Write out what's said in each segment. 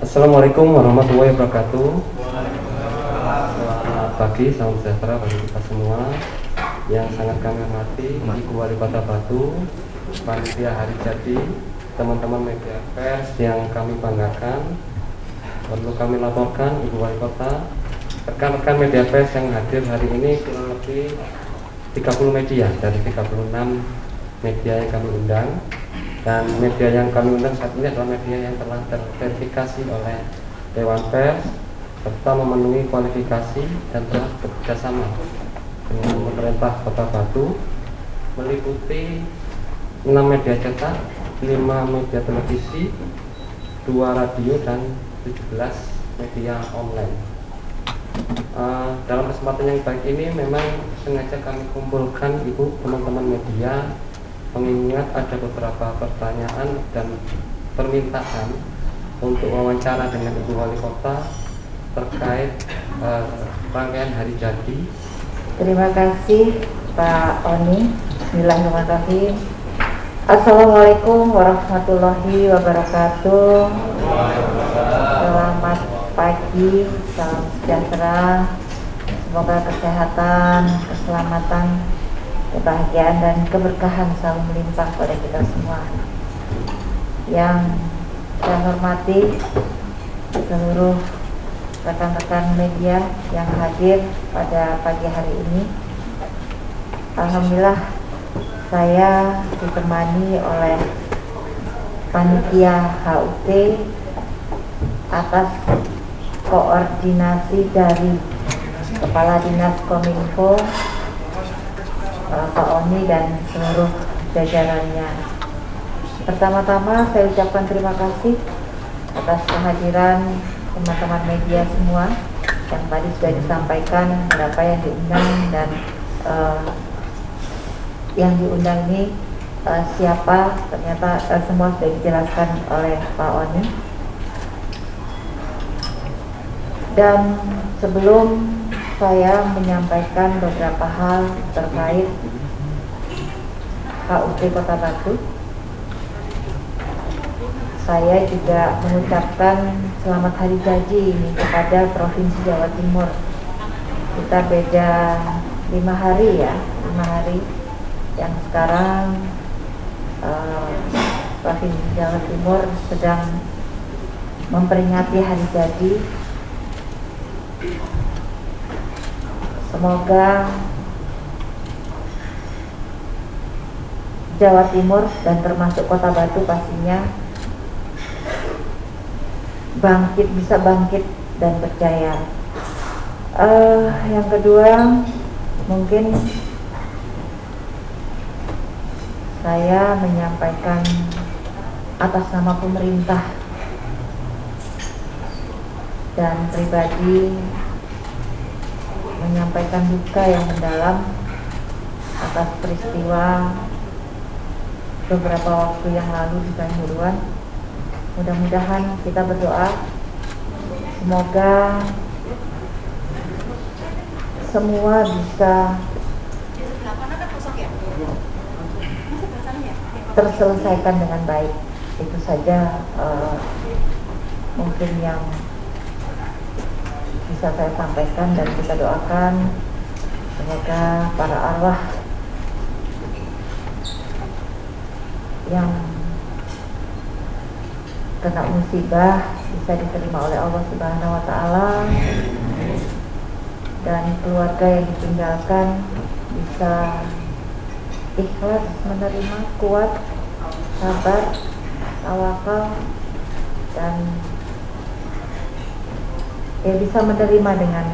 Assalamualaikum warahmatullahi wabarakatuh. Selamat pagi, salam sejahtera bagi kita semua. Yang sangat kami hormati Ibu Wali Kota Batu, panitia hari jadi, teman-teman media pers yang kami banggakan. Perlu kami laporkan Ibu Wali Kota, rekan-rekan media pers yang hadir hari ini kurang lebih 30 media dari 36 media yang kami undang. Dan media yang kami undang saat ini adalah media yang telah terverifikasi oleh Dewan Pers serta memenuhi kualifikasi dan telah bekerjasama dengan pemerintah Kota Batu, meliputi 6 media cetak, 5 media televisi, 2 radio dan 17 media online. Dalam kesempatan yang baik ini memang sengaja kami kumpulkan Ibu, teman-teman media, mengingat ada beberapa pertanyaan dan permintaan untuk wawancara dengan Ibu Wali Kota terkait rangkaian hari jadi. Terima kasih Pak Oni. Bismillahirrahmanirrahim. Assalamualaikum warahmatullahi wabarakatuh. Selamat pagi, salam sejahtera. Semoga kesehatan, keselamatan, kebahagiaan dan keberkahan selalu melimpah pada kita semua. Yang saya hormati seluruh rekan-rekan media yang hadir pada pagi hari ini. Alhamdulillah saya ditemani oleh panitia HUT atas koordinasi dari Kepala Dinas Kominfo, Pak Oni dan seluruh jajarannya. Pertama-tama saya ucapkan terima kasih atas kehadiran teman-teman media semua yang tadi sudah disampaikan berapa yang diundang dan yang diundang ini siapa, ternyata semua sudah dijelaskan oleh Pak Oni. Dan sebelum saya menyampaikan beberapa hal terkait HUT Kota Batu, saya juga mengucapkan selamat hari jadi ini kepada Provinsi Jawa Timur. Kita beda 5 hari ya, 5 hari yang sekarang Provinsi Jawa Timur sedang memperingati hari jadi. Semoga Jawa Timur dan termasuk Kota Batu pastinya bisa bangkit dan berjaya. Yang kedua, mungkin saya menyampaikan atas nama pemerintah dan pribadi menyampaikan duka yang mendalam atas peristiwa beberapa waktu yang lalu di Kanjuruhan. Mudah-mudahan kita berdoa semoga semua bisa terselesaikan dengan baik. Itu saja mungkin yang bisa saya sampaikan, dan kita doakan semoga para arwah yang kena musibah bisa diterima oleh Allah Subhanahu wa Ta'ala, dan keluarga yang ditinggalkan bisa ikhlas menerima, kuat, sabar, tawakal, dan ya bisa menerima dengan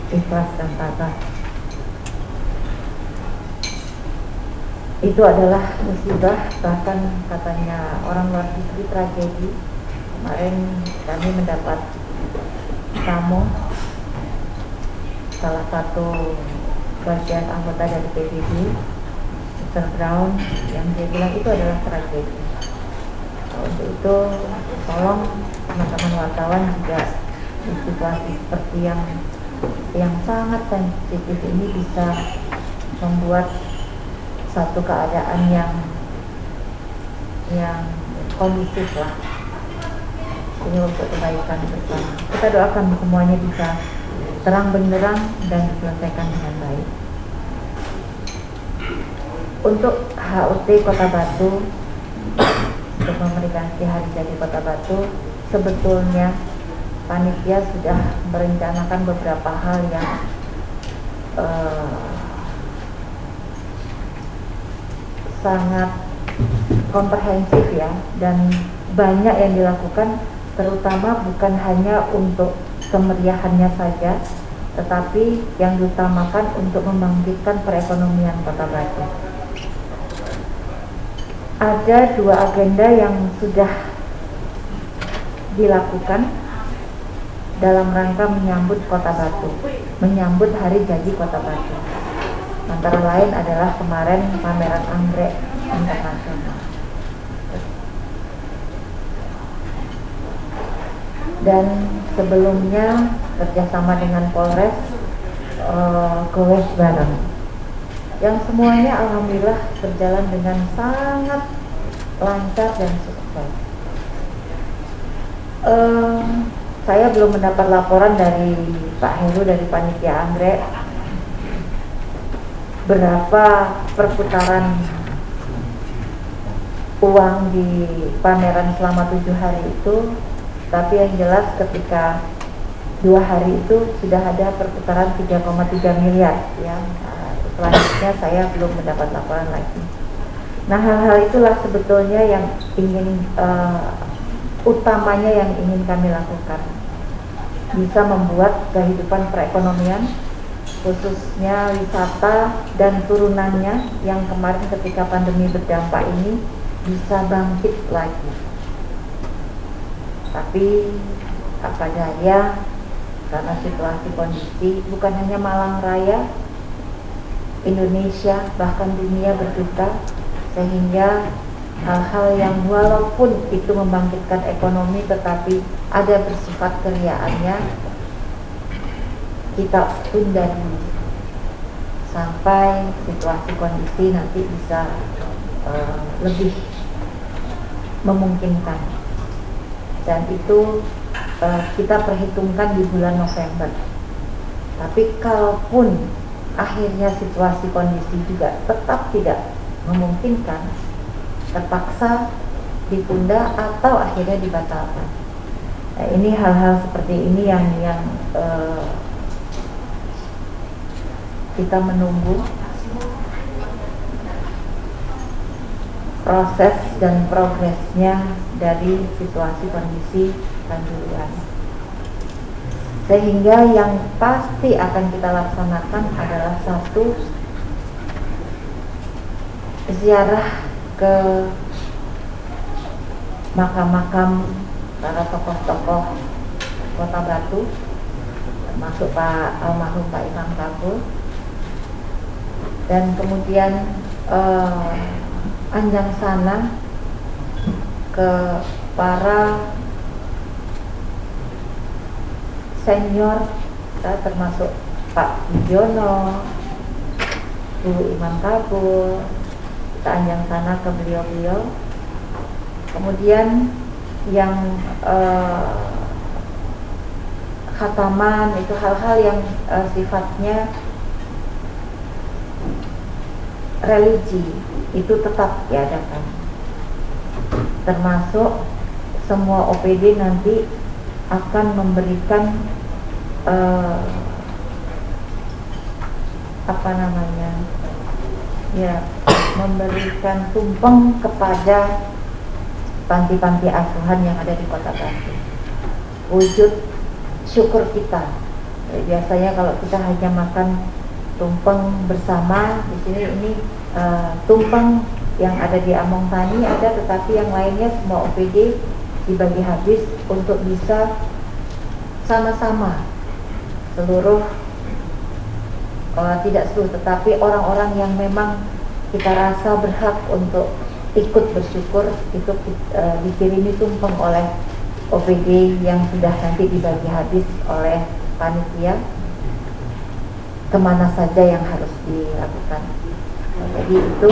ikhlas dan tabah. Itu adalah musibah, bahkan katanya orang luar negeri tragedi. Kemarin kami mendapat tamu salah satu bagian anggota dari PBB, Mr. Brown, yang dia bilang itu adalah tragedi. Untuk itu tolong teman-teman wartawan juga di situasi seperti yang sangat sensitif ini bisa membuat satu keadaan yang kondusif lah. ini untuk kebaikan bersama. Kita doakan semuanya bisa terang benderang dan diselesaikan dengan baik. Untuk HUT Kota Batu, untuk memperingati Hari Jadi Kota Batu, sebetulnya panitia sudah merencanakan beberapa hal yang sangat komprehensif ya, dan banyak yang dilakukan, terutama bukan hanya untuk kemeriahannya saja, tetapi yang diutamakan untuk membangkitkan perekonomian Kota Batu. Ada 2 agenda yang sudah dilakukan dalam rangka menyambut Kota Batu, menyambut Hari Jadi Kota Batu. Antara lain adalah kemarin pameran anggrek internasional. Dan sebelumnya kerjasama dengan Polres goes bareng, yang semuanya alhamdulillah berjalan dengan sangat lancar dan sukses. Saya belum mendapat laporan dari Pak Heru dari panitia anggrek berapa perputaran uang di pameran selama 7 hari itu, tapi yang jelas ketika 2 hari itu sudah ada perputaran 3,3 miliar ya. Selanjutnya saya belum mendapat laporan lagi. Nah, hal-hal itulah sebetulnya yang ingin utamanya yang ingin kami lakukan, bisa membuat kehidupan perekonomian khususnya wisata dan turunannya yang kemarin ketika pandemi berdampak ini bisa bangkit lagi. Tapi apa daya, karena situasi kondisi bukan hanya Malang Raya, Indonesia bahkan dunia berduka, sehingga hal-hal yang walaupun itu membangkitkan ekonomi tetapi ada bersifat keriaannya, kita tunda dulu sampai situasi kondisi nanti bisa lebih memungkinkan, dan itu kita perhitungkan di bulan November. Tapi kalaupun akhirnya situasi kondisi juga tetap tidak memungkinkan, terpaksa ditunda atau akhirnya dibatalkan. Nah, ini hal-hal seperti ini yang kita menunggu proses dan progresnya dari situasi kondisi Kanjuruhan. Sehingga yang pasti akan kita laksanakan adalah 1, ziarah ke makam-makam para tokoh-tokoh Kota Batu, termasuk Pak almarhum Pak Imam Kabul, dan kemudian anjang sana ke para senior, termasuk Pak Widjono, Bu Imam Kabul, kita anjang sana ke beliau-beliau. Kemudian yang khataman, itu hal-hal yang sifatnya religi itu tetap diadakan, termasuk semua OPD nanti akan memberikan memberikan tumpeng kepada panti-panti asuhan yang ada di Kota Batu, wujud syukur kita. Biasanya kalau kita hanya makan tumpeng bersama di sini, ini tumpeng yang ada di Among Tani ada, tetapi yang lainnya semua OPD dibagi habis untuk bisa sama-sama seluruh, tidak seluruh, tetapi orang-orang yang memang kita rasa berhak untuk ikut bersyukur itu dikirimi tumpeng oleh OPD yang sudah nanti dibagi habis oleh panitia kemana saja yang harus dilakukan. Jadi itu,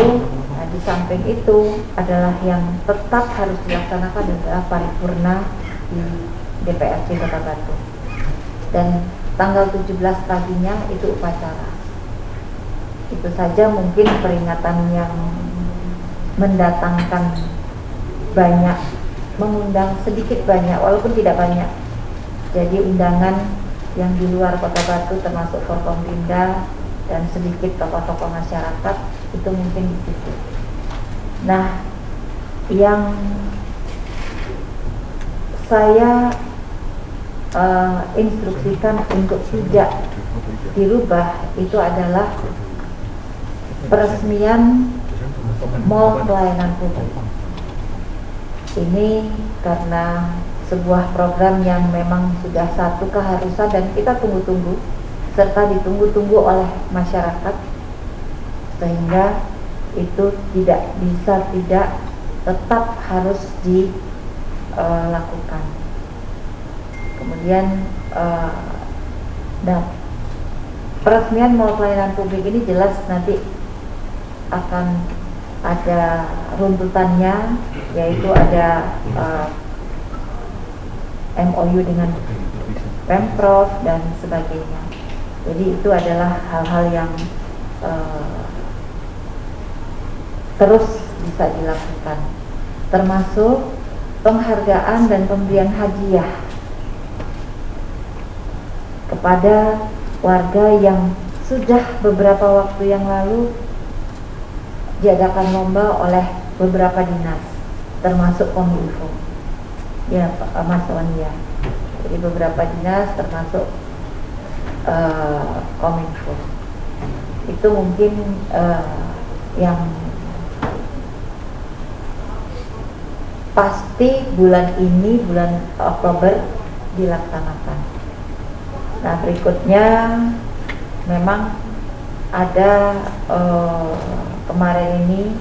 nah, di samping itu adalah yang tetap harus dilaksanakan adalah paripurna di DPRD Kota Batu. Dan tanggal 17 paginya itu upacara. Itu saja mungkin peringatan yang mendatangkan banyak, mengundang sedikit banyak, walaupun tidak banyak. Jadi undangan yang di luar Kota Batu termasuk Forkompimda dan sedikit tokoh-tokoh masyarakat itu mungkin begitu. Nah, yang saya instruksikan untuk tidak dirubah itu adalah peresmian mall pelayanan publik. Ini karena sebuah program yang memang sudah satu keharusan dan kita tunggu-tunggu serta ditunggu-tunggu oleh masyarakat, sehingga itu tidak bisa tidak tetap harus dilakukan. Kemudian peresmian mall pelayanan publik ini jelas nanti akan ada runtutannya, yaitu ada MOU dengan Pemprov dan sebagainya. Jadi itu adalah hal-hal yang terus bisa dilakukan, termasuk penghargaan dan pemberian hadiah kepada warga yang sudah beberapa waktu yang lalu diadakan lomba oleh beberapa dinas, termasuk Kominfo. Ya, Mas Wania. Jadi beberapa dinas termasuk Kominfo. Itu mungkin yang pasti bulan ini, bulan Oktober dilaksanakan. Nah, berikutnya memang ada kemarin ini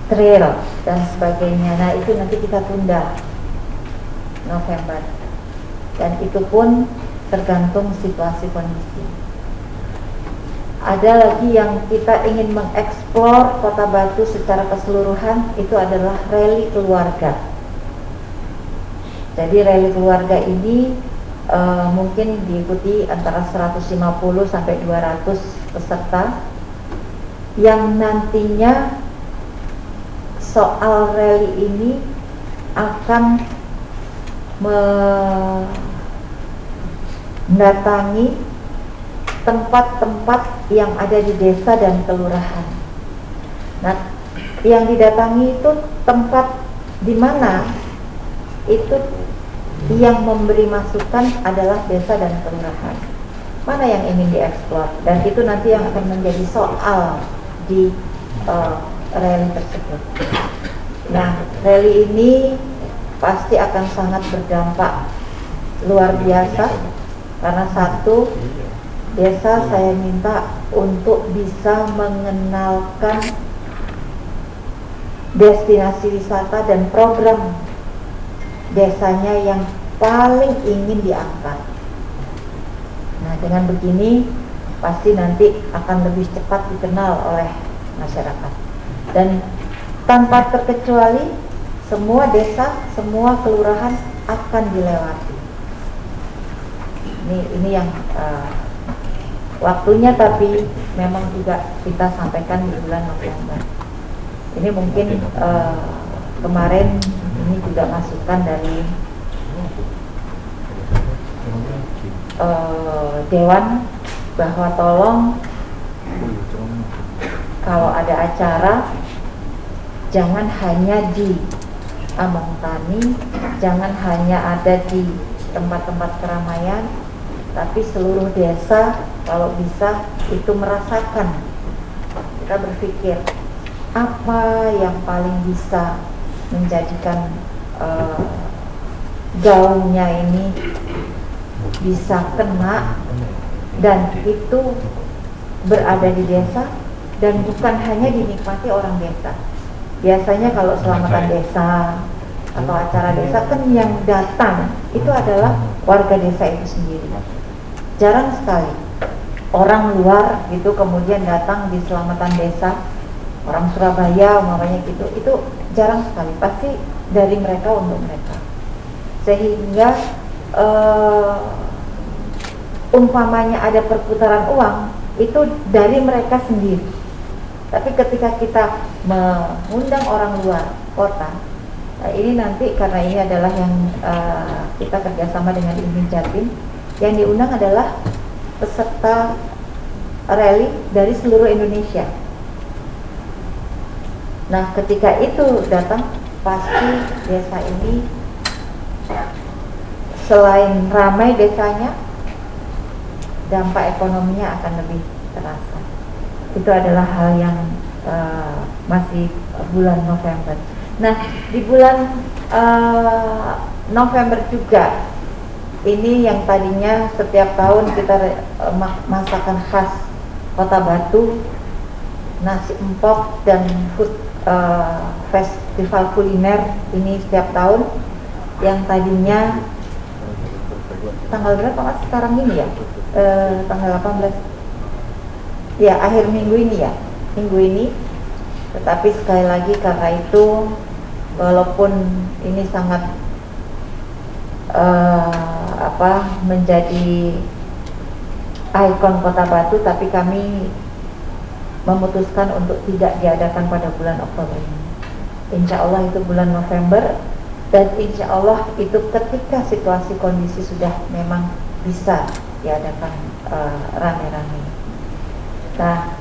trail dan sebagainya. Nah, itu nanti kita tunda November, dan itu pun tergantung situasi kondisi. Ada lagi yang kita ingin mengeksplor Kota Batu secara keseluruhan, itu adalah rally keluarga. Jadi rally keluarga ini mungkin diikuti antara 150 sampai 200 peserta, yang nantinya soal rally ini akan mendatangi tempat-tempat yang ada di desa dan kelurahan. Nah, yang didatangi itu tempat di mana itu yang memberi masukan adalah desa dan kelurahan. Mana yang ingin dieksplor, dan itu nanti yang akan menjadi soal di rally tersebut. Nah, rally ini pasti akan sangat berdampak luar biasa, karena satu, desa saya minta untuk bisa mengenalkan destinasi wisata dan program desanya yang paling ingin diangkat. Nah, dengan begini pasti nanti akan lebih cepat dikenal oleh masyarakat, dan tanpa terkecuali semua desa, semua kelurahan akan dilewati. Ini yang waktunya, tapi memang juga kita sampaikan di bulan November. Ini mungkin kemarin ini juga masukan dari Dewan, bahwa tolong kalau ada acara jangan hanya di Among Tani, jangan hanya ada di tempat-tempat keramaian, tapi seluruh desa kalau bisa itu merasakan. Kita berpikir apa yang paling bisa menjadikan gaungnya ini bisa kena, dan itu berada di desa dan bukan hanya dinikmati orang desa. Biasanya kalau selamatan desa atau acara desa kan yang datang itu adalah warga desa itu sendiri. Jarang sekali orang luar gitu kemudian datang di selamatan desa, orang Surabaya umpamanya gitu, itu jarang sekali. Pasti dari mereka untuk mereka. sehingga umpamanya ada perputaran uang itu dari mereka sendiri. Tapi ketika kita mengundang orang luar kota, ini nanti karena ini adalah yang kita kerjasama dengan IMI Jatim, yang diundang adalah peserta rally dari seluruh Indonesia. Nah, ketika itu datang, pasti desa ini selain ramai desanya, dampak ekonominya akan lebih terasa. Itu adalah hal yang masih bulan November. Nah, di bulan November juga, ini yang tadinya setiap tahun kita masakan khas Kota Batu, nasi empok dan food festival kuliner ini setiap tahun, yang tadinya tanggal berapa Mas sekarang ini ya? Tanggal 18 ya, akhir minggu ini ya, minggu ini. Tetapi sekali lagi karena itu, walaupun ini sangat menjadi ikon Kota Batu, tapi kami memutuskan untuk tidak diadakan pada bulan Oktober ini. Insya Allah itu bulan November, dan insya Allah itu ketika situasi kondisi sudah memang bisa diadakan rame-rame. Nah,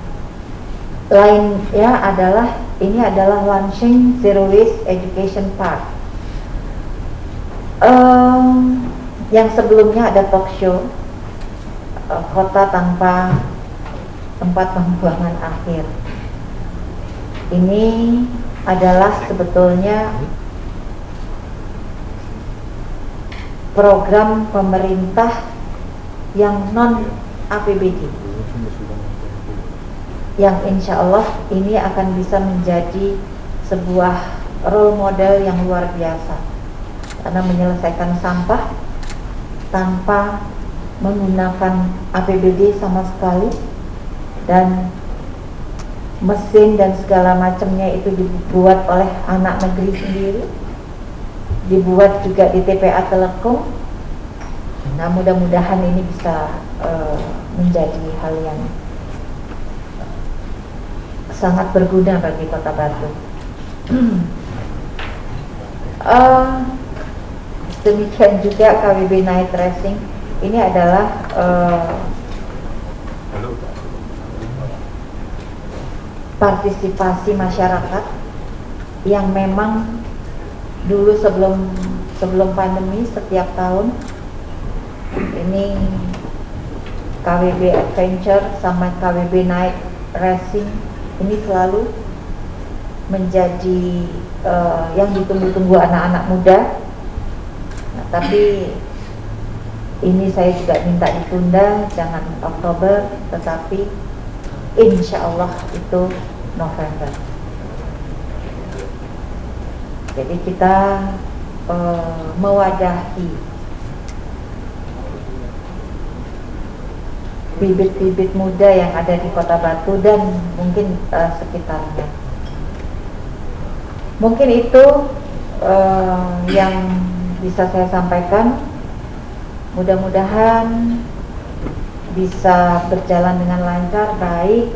lainnya adalah ini adalah launching Zero Waste Education Park. Yang sebelumnya ada talk show kota tanpa tempat pembuangan akhir. Ini adalah sebetulnya program pemerintah yang non APBD, yang insya Allah ini akan bisa menjadi sebuah role model yang luar biasa, karena menyelesaikan sampah tanpa menggunakan APBD sama sekali, dan mesin dan segala macamnya itu dibuat oleh anak negeri sendiri, dibuat juga di TPA Telekom. Nah, mudah-mudahan ini bisa menjadi hal yang sangat berguna bagi Kota Batu. Demikian juga KWB Night Racing, ini adalah partisipasi masyarakat yang memang dulu sebelum pandemi setiap tahun ini KWB Adventure sama KWB Night Racing ini selalu menjadi yang ditunggu-tunggu anak-anak muda. Nah, tapi ini saya juga minta ditunda, jangan Oktober, tetapi insya Allah itu November. Jadi kita mewadahi bibit-bibit muda yang ada di Kota Batu dan mungkin sekitarnya. Mungkin itu yang bisa saya sampaikan. Mudah-mudahan bisa berjalan dengan lancar, baik,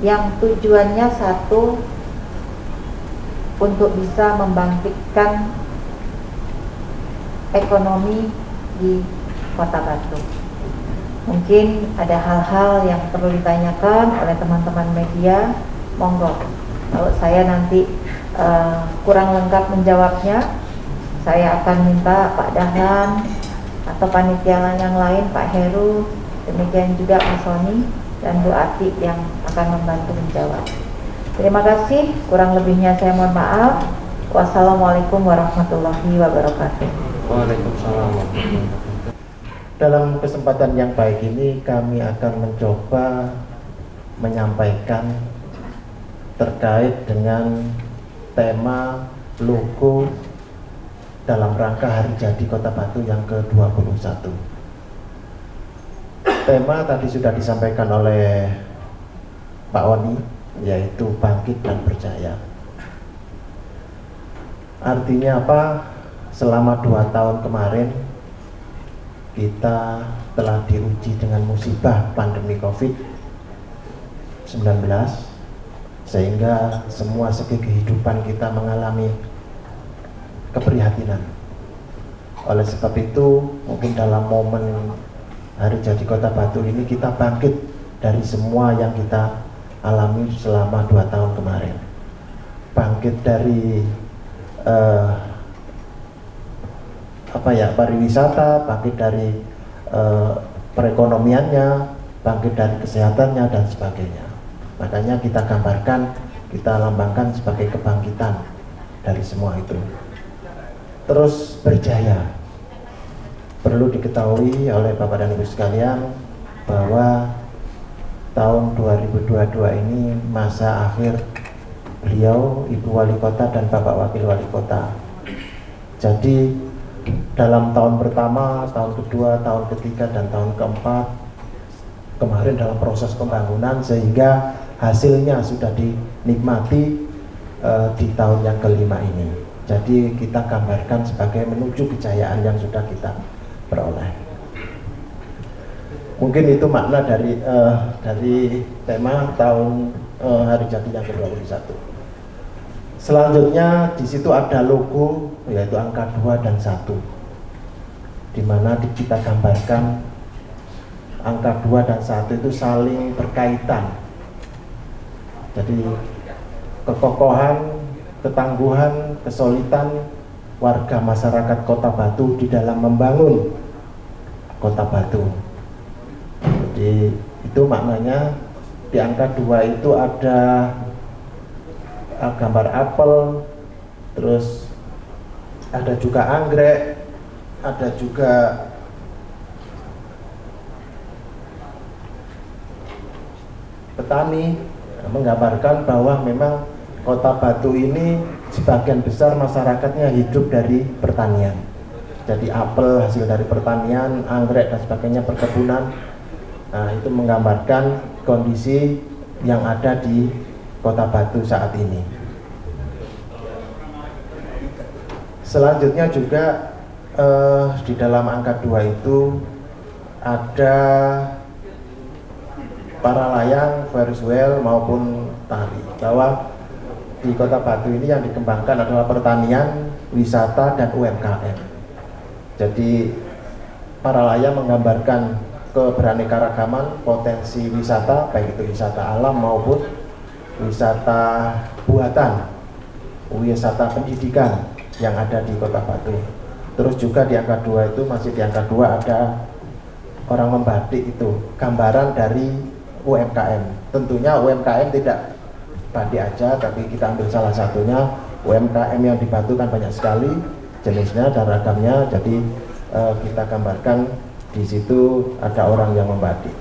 yang tujuannya satu, untuk bisa membangkitkan ekonomi di Kota Batu. Mungkin ada hal-hal yang perlu ditanyakan oleh teman-teman media, monggo. Kalau saya nanti kurang lengkap menjawabnya, saya akan minta Pak Dahlan atau panitia yang lain, Pak Heru, demikian juga Mas Soni dan Bu Ati yang akan membantu menjawab. Terima kasih, kurang lebihnya saya mohon maaf. Wassalamualaikum warahmatullahi wabarakatuh. Waalaikumsalam warahmatullahi wabarakatuh. Dalam kesempatan yang baik ini kami akan mencoba menyampaikan terkait dengan tema logo dalam rangka Hari Jadi Kota Batu yang ke-21. Tema tadi sudah disampaikan oleh Pak Oni, yaitu bangkit dan percaya. Artinya apa? selama 2 tahun kemarin kita telah diuji dengan musibah pandemi COVID-19, sehingga semua segi kehidupan kita mengalami keprihatinan. Oleh sebab itu, mungkin dalam momen Hari Jadi Kota Batu ini kita bangkit dari semua yang kita alami selama 2 tahun kemarin. Bangkit dari pariwisata, bangkit dari perekonomiannya, bangkit dari kesehatannya dan sebagainya. Makanya kita gambarkan, kita lambangkan sebagai kebangkitan dari semua itu. Terus berjaya. Perlu diketahui oleh Bapak dan Ibu sekalian bahwa tahun 2022 ini masa akhir beliau, Ibu Wali Kota dan Bapak Wakil Wali Kota. Jadi dalam tahun pertama, tahun kedua, tahun ketiga, dan tahun keempat kemarin dalam proses pembangunan, sehingga hasilnya sudah dinikmati di tahun yang kelima ini. Jadi kita gambarkan sebagai menuju kejayaan yang sudah kita peroleh. Mungkin itu makna dari tema tahun Hari Jadi yang ke-21. Selanjutnya di situ ada logo, yaitu angka 2 dan 1, di mana kita gambarkan angka 2 dan 1 itu saling berkaitan. Jadi kekokohan, ketangguhan, kesolidan warga masyarakat Kota Batu di dalam membangun Kota Batu. Jadi itu maknanya di angka 2 itu ada gambar apel, terus ada juga anggrek, ada juga petani, menggambarkan bahwa memang Kota Batu ini sebagian besar masyarakatnya hidup dari pertanian. Jadi apel hasil dari pertanian, anggrek dan sebagainya perkebunan. Nah, itu menggambarkan kondisi yang ada di Kota Batu saat ini. Selanjutnya juga di dalam angka 2 itu ada para layang, virtual maupun tari. Bahwa di Kota Batu ini yang dikembangkan adalah pertanian, wisata, dan UMKM. Jadi para layang menggambarkan keberaneka-ragaman potensi wisata, baik itu wisata alam maupun wisata buatan, wisata pendidikan yang ada di Kota Batu. Terus juga di angka 2 itu, masih di angka 2 ada orang membatik, itu gambaran dari UMKM. Tentunya UMKM tidak batik aja, tapi kita ambil salah satunya. UMKM yang di Batu kan banyak sekali jenisnya dan ragamnya, jadi kita gambarkan di situ ada orang yang membatik.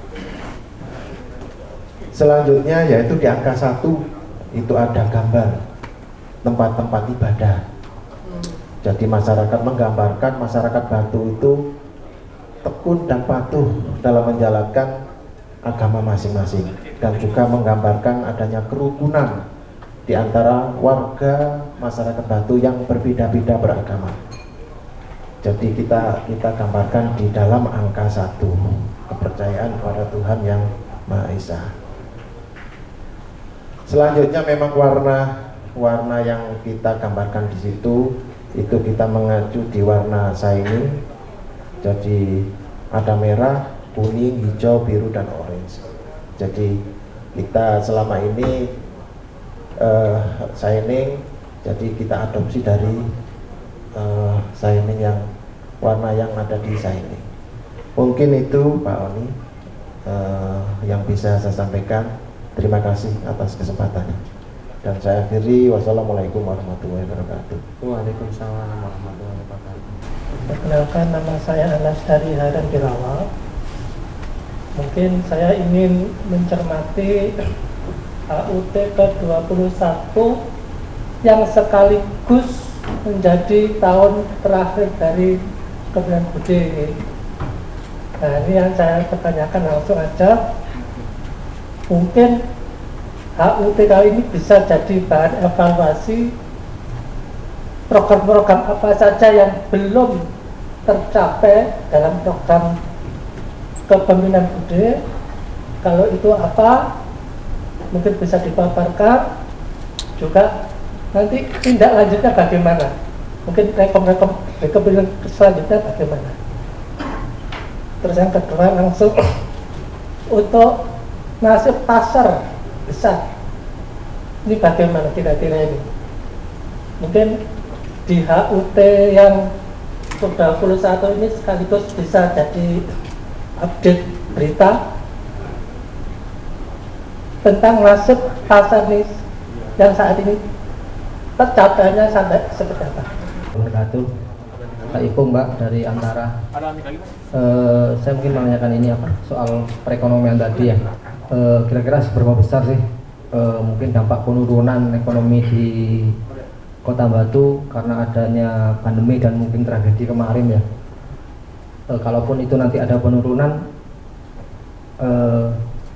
Selanjutnya yaitu di angka 1 itu ada gambar tempat-tempat ibadah. Jadi masyarakat menggambarkan masyarakat Batu itu tekun dan patuh dalam menjalankan agama masing-masing, dan juga menggambarkan adanya kerukunan di antara warga masyarakat Batu yang berbeda-beda beragama. Jadi kita gambarkan di dalam angka 1 kepercayaan kepada Tuhan yang Maha Esa. Selanjutnya memang warna yang kita gambarkan di situ itu kita mengacu di warna shining. Jadi ada merah, kuning, hijau, biru, dan orange. Jadi kita selama ini shining, jadi kita adopsi dari shining yang warna yang ada di shining. Mungkin itu Pak Oni yang bisa saya sampaikan. Terima kasih atas kesempatannya. Dan saya akhiri, wassalamualaikum warahmatullahi wabarakatuh. Waalaikumsalam warahmatullahi wabarakatuh. Perkenalkan, nama saya Anas dari Haran Birawa. Mungkin saya ingin mencermati HUT ke-21 yang sekaligus menjadi tahun terakhir dari Kementerian Budi ini. Nah, ini yang saya pertanyakan langsung aja. Mungkin HUT kali ini bisa jadi bahan evaluasi program-program apa saja yang belum tercapai dalam program kepemimpinan Bude. Kalau itu apa, mungkin bisa dipaparkan. Juga nanti tindak lanjutnya bagaimana, mungkin rekomendasi selanjutnya bagaimana. Terus yang kedua langsung untuk nasib pasar besar ini bagaimana kira-kira ini. Mungkin di HUT yang sudah 21 ini sekaligus bisa jadi update berita tentang nasib pasar nih yang saat ini tercapainya sampai seperti apa. Wabarakatuh. Kak Iko Mbak dari Antara. Saya mungkin menanyakan ini apa soal perekonomian tadi ya. Kira-kira seberapa besar sih mungkin dampak penurunan ekonomi di Kota Batu karena adanya pandemi dan mungkin tragedi kemarin ya. Kalaupun itu nanti ada penurunan,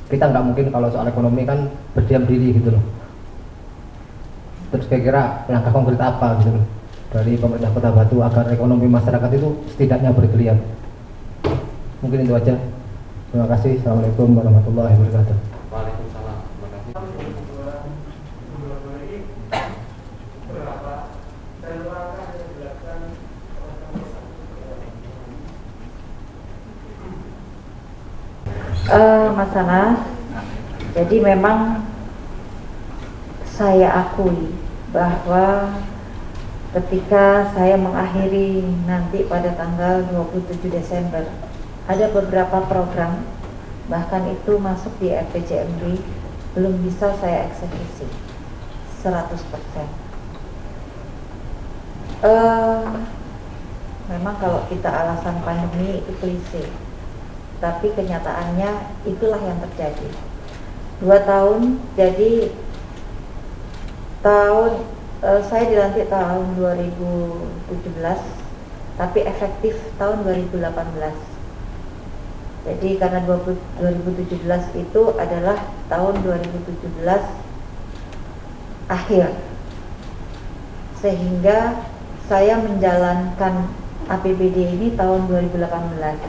kita nggak mungkin kalau soal ekonomi kan berdiam diri gitu loh. Terus kira-kira langkah konkret apa gitu loh dari pemerintah Kota Batu agar ekonomi masyarakat itu setidaknya bergeliat. Mungkin itu aja. Terima kasih. Assalamualaikum warahmatullahi wabarakatuh. Waalaikumsalam. Terima kasih. Mas Anas, jadi memang saya akui bahwa ketika saya mengakhiri nanti pada tanggal 27 Desember ada beberapa program, bahkan itu masuk di RPJMD, belum bisa saya eksekusi 100%. Memang kalau kita alasan pandemi itu klise, tapi kenyataannya itulah yang terjadi. 2 tahun, jadi saya dilantik tahun 2017, tapi efektif tahun 2018. Jadi karena 2017 itu adalah tahun 2017 akhir, sehingga saya menjalankan APBD ini tahun 2018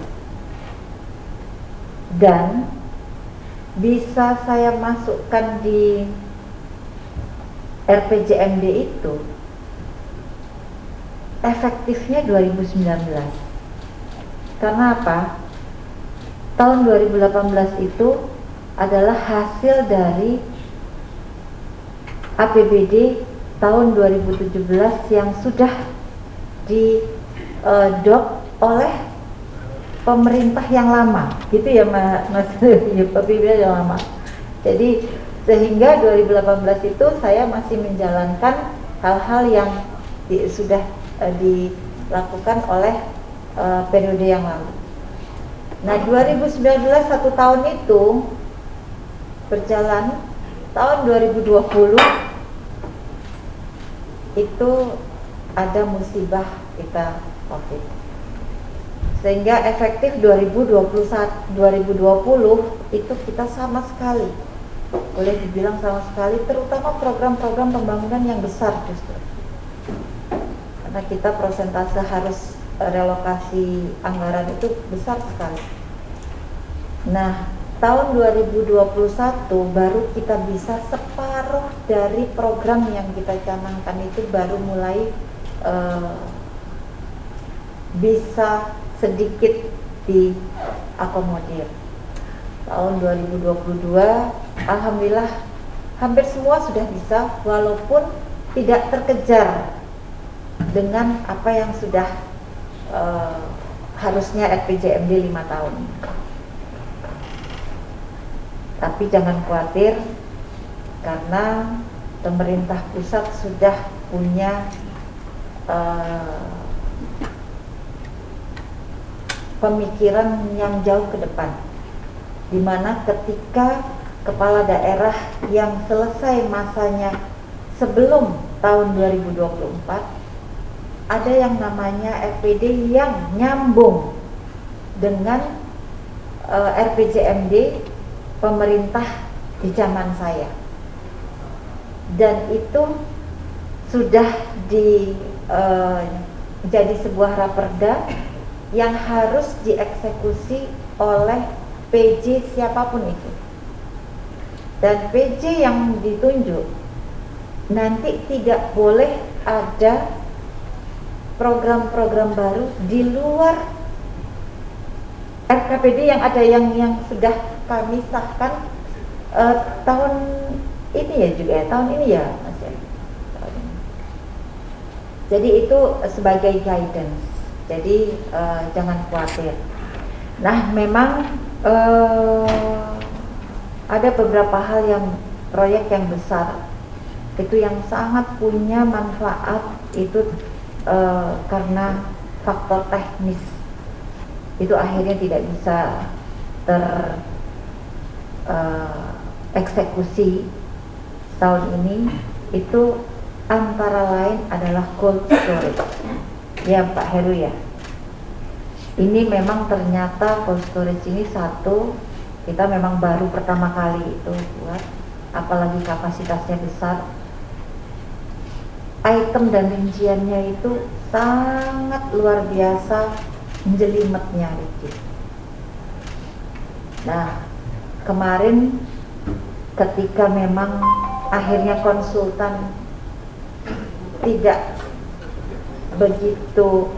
dan bisa saya masukkan di RPJMD itu efektifnya 2019. Karena apa? Tahun 2018 itu adalah hasil dari APBD tahun 2017 yang sudah di-adopt oleh pemerintah yang lama, gitu ya Mas APBD yang lama. Jadi sehingga 2018 itu saya masih menjalankan hal-hal yang sudah dilakukan oleh periode yang lalu. Nah 2019 1 tahun itu berjalan, tahun 2020 itu ada musibah kita COVID, sehingga efektif 2020 itu kita sama sekali, boleh dibilang sama sekali, terutama program-program pembangunan yang besar justru, karena kita persentase harus relokasi anggaran itu besar sekali. Nah tahun 2021 baru kita bisa separuh dari program yang kita canangkan itu baru mulai bisa sedikit diakomodir. Tahun 2022 alhamdulillah hampir semua sudah bisa, walaupun tidak terkejar dengan apa yang sudah harusnya RPJMD 5 tahun. Tapi jangan khawatir, karena pemerintah pusat sudah punya pemikiran yang jauh ke depan, di mana ketika kepala daerah yang selesai masanya sebelum tahun 2024 ada yang namanya RPD yang nyambung dengan RPJMD pemerintah di zaman saya, dan itu sudah jadi sebuah raperda yang harus dieksekusi oleh PJ siapapun itu. Dan PJ yang ditunjuk nanti tidak boleh ada program-program baru di luar RKPD yang ada, yang sudah kami sahkan tahun ini ya juga ya, tahun ini ya Mas ya. Jadi itu sebagai guidance. Jadi jangan khawatir. Nah, memang ada beberapa hal yang proyek yang besar itu yang sangat punya manfaat itu karena faktor teknis itu akhirnya tidak bisa tereksekusi tahun ini. Itu antara lain adalah cold storage ya Pak Heru ya. Ini memang ternyata cold storage ini satu, kita memang baru pertama kali itu buat, apalagi kapasitasnya besar. Item dan rinciannya itu sangat luar biasa menjelimetnya Riki. Nah, kemarin ketika memang akhirnya konsultan tidak begitu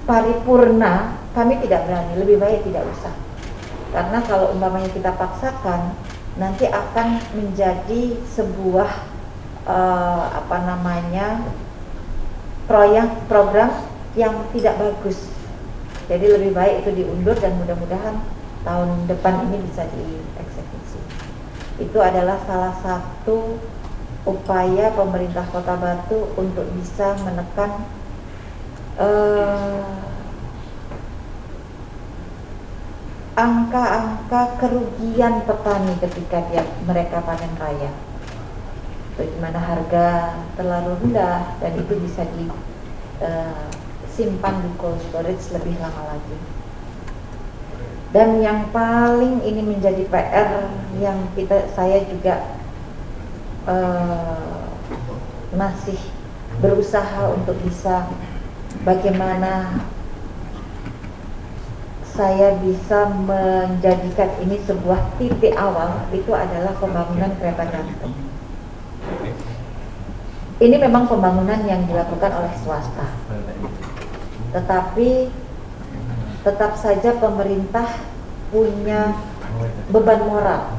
paripurna, kami tidak berani, lebih baik tidak usah. Karena kalau umpamanya kita paksakan, nanti akan menjadi sebuah program yang tidak bagus. Jadi lebih baik itu diundur dan mudah-mudahan tahun depan ini bisa dieksekusi. Itu adalah salah satu upaya pemerintah Kota Batu untuk bisa menekan angka-angka kerugian petani ketika mereka panen raya. Bagaimana harga terlalu rendah dan itu bisa disimpan di cold storage lebih lama lagi. Dan yang paling ini menjadi PR yang saya juga masih berusaha untuk bisa bagaimana saya bisa menjadikan ini sebuah titik awal, itu adalah pembangunan kereta gantung. Ini memang pembangunan yang dilakukan oleh swasta, tetapi tetap saja pemerintah punya beban moral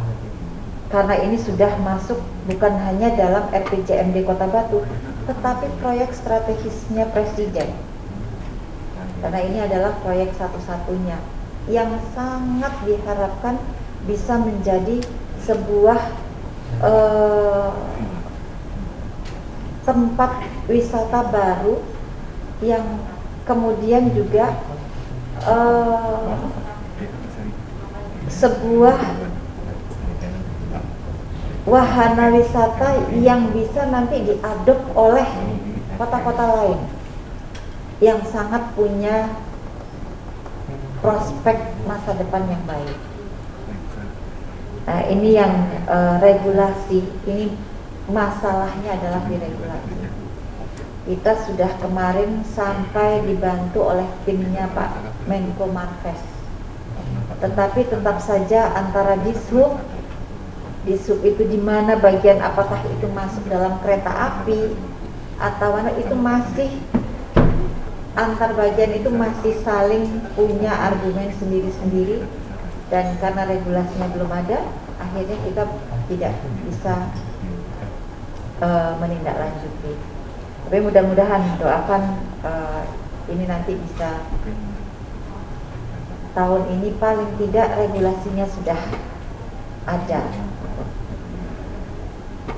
karena ini sudah masuk bukan hanya dalam RPJMD Kota Batu, tetapi proyek strategisnya Presiden. Karena ini adalah proyek satu-satunya yang sangat diharapkan bisa menjadi sebuah tempat wisata baru yang kemudian juga sebuah wahana wisata yang bisa nanti diadop oleh kota-kota lain yang sangat punya prospek masa depan yang baik. Nah, ini yang regulasi, ini masalahnya adalah di regulasi. Kita sudah kemarin sampai dibantu oleh timnya Pak Menko Marves, tetapi tetap saja antara dishub itu di mana bagian, apakah itu masuk dalam kereta api atau mana, itu masih antar bagian itu masih saling punya argumen sendiri-sendiri, dan karena regulasinya belum ada, akhirnya kita tidak bisa menindaklanjuti. Tapi mudah-mudahan doakan ini nanti bisa tahun ini paling tidak regulasinya sudah ada.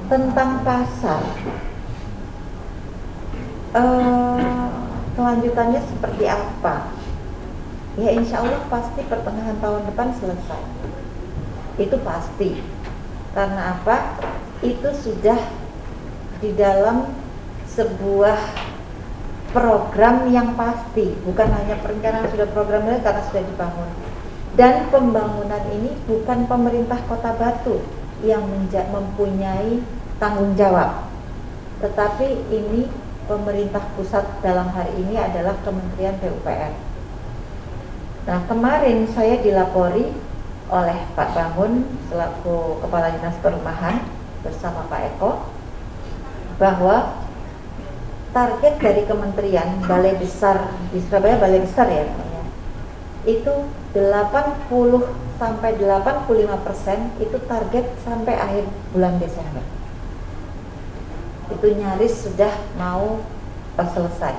Tentang pasar, kelanjutannya seperti apa? Ya insya Allah pasti pertengahan tahun depan selesai. Itu pasti. Karena apa? Itu sudah di dalam sebuah program yang pasti, bukan hanya perencanaan, sudah programnya karena sudah dibangun. Dan pembangunan ini bukan pemerintah Kota Batu yang mempunyai tanggung jawab, tetapi ini pemerintah pusat dalam hari ini adalah Kementerian PUPR. Nah, kemarin saya dilapori oleh Pak Bangun selaku Kepala Dinas Perumahan bersama Pak Eko bahwa target dari kementerian Balai Besar di Surabaya, Balai Besar ya namanya, itu 80 sampai 85% itu target sampai akhir bulan Desember. Itu nyaris sudah mau selesai.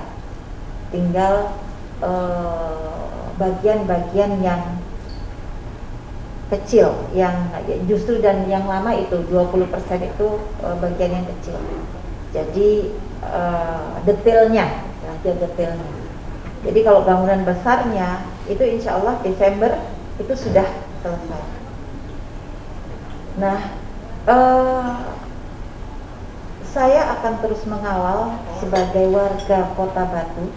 Tinggal bagian-bagian yang kecil, yang justru dan yang lama itu 20% itu bagian yang kecil. Jadi detailnya. Jadi kalau bangunan besarnya itu insya Allah Desember itu sudah selesai. Nah, saya akan terus mengawal sebagai warga Kota Batu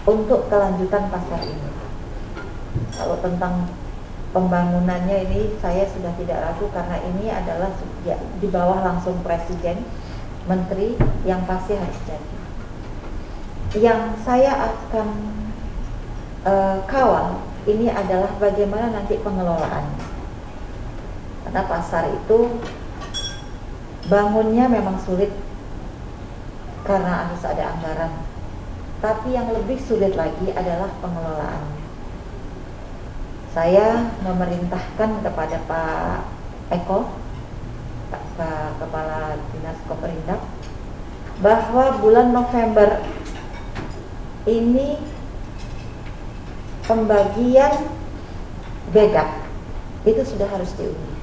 untuk kelanjutan pasar ini. Kalau tentang pembangunannya ini saya sudah tidak ragu karena ini adalah ya, di bawah langsung Presiden, Menteri yang pasti harus jadi. Yang saya akan kawal ini adalah bagaimana nanti pengelolaannya. Karena pasar itu bangunnya memang sulit karena harus ada anggaran. Tapi yang lebih sulit lagi adalah pengelolaannya. Saya memerintahkan kepada Pak Eko, Pak Kepala Dinas Koperindak, bahwa bulan November ini pembagian beda itu sudah harus diundi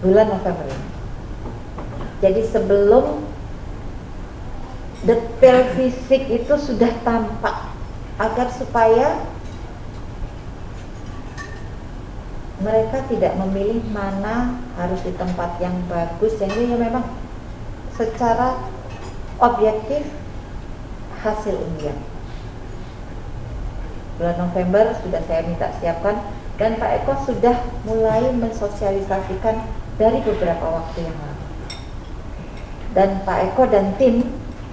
bulan November ini. Jadi sebelum detail fisik itu sudah tampak, agar supaya mereka tidak memilih mana harus di tempat yang bagus, yang ini memang secara objektif hasil undian. Bulan November sudah saya minta siapkan dan Pak Eko sudah mulai mensosialisasikan dari beberapa waktu yang lalu. Dan Pak Eko dan tim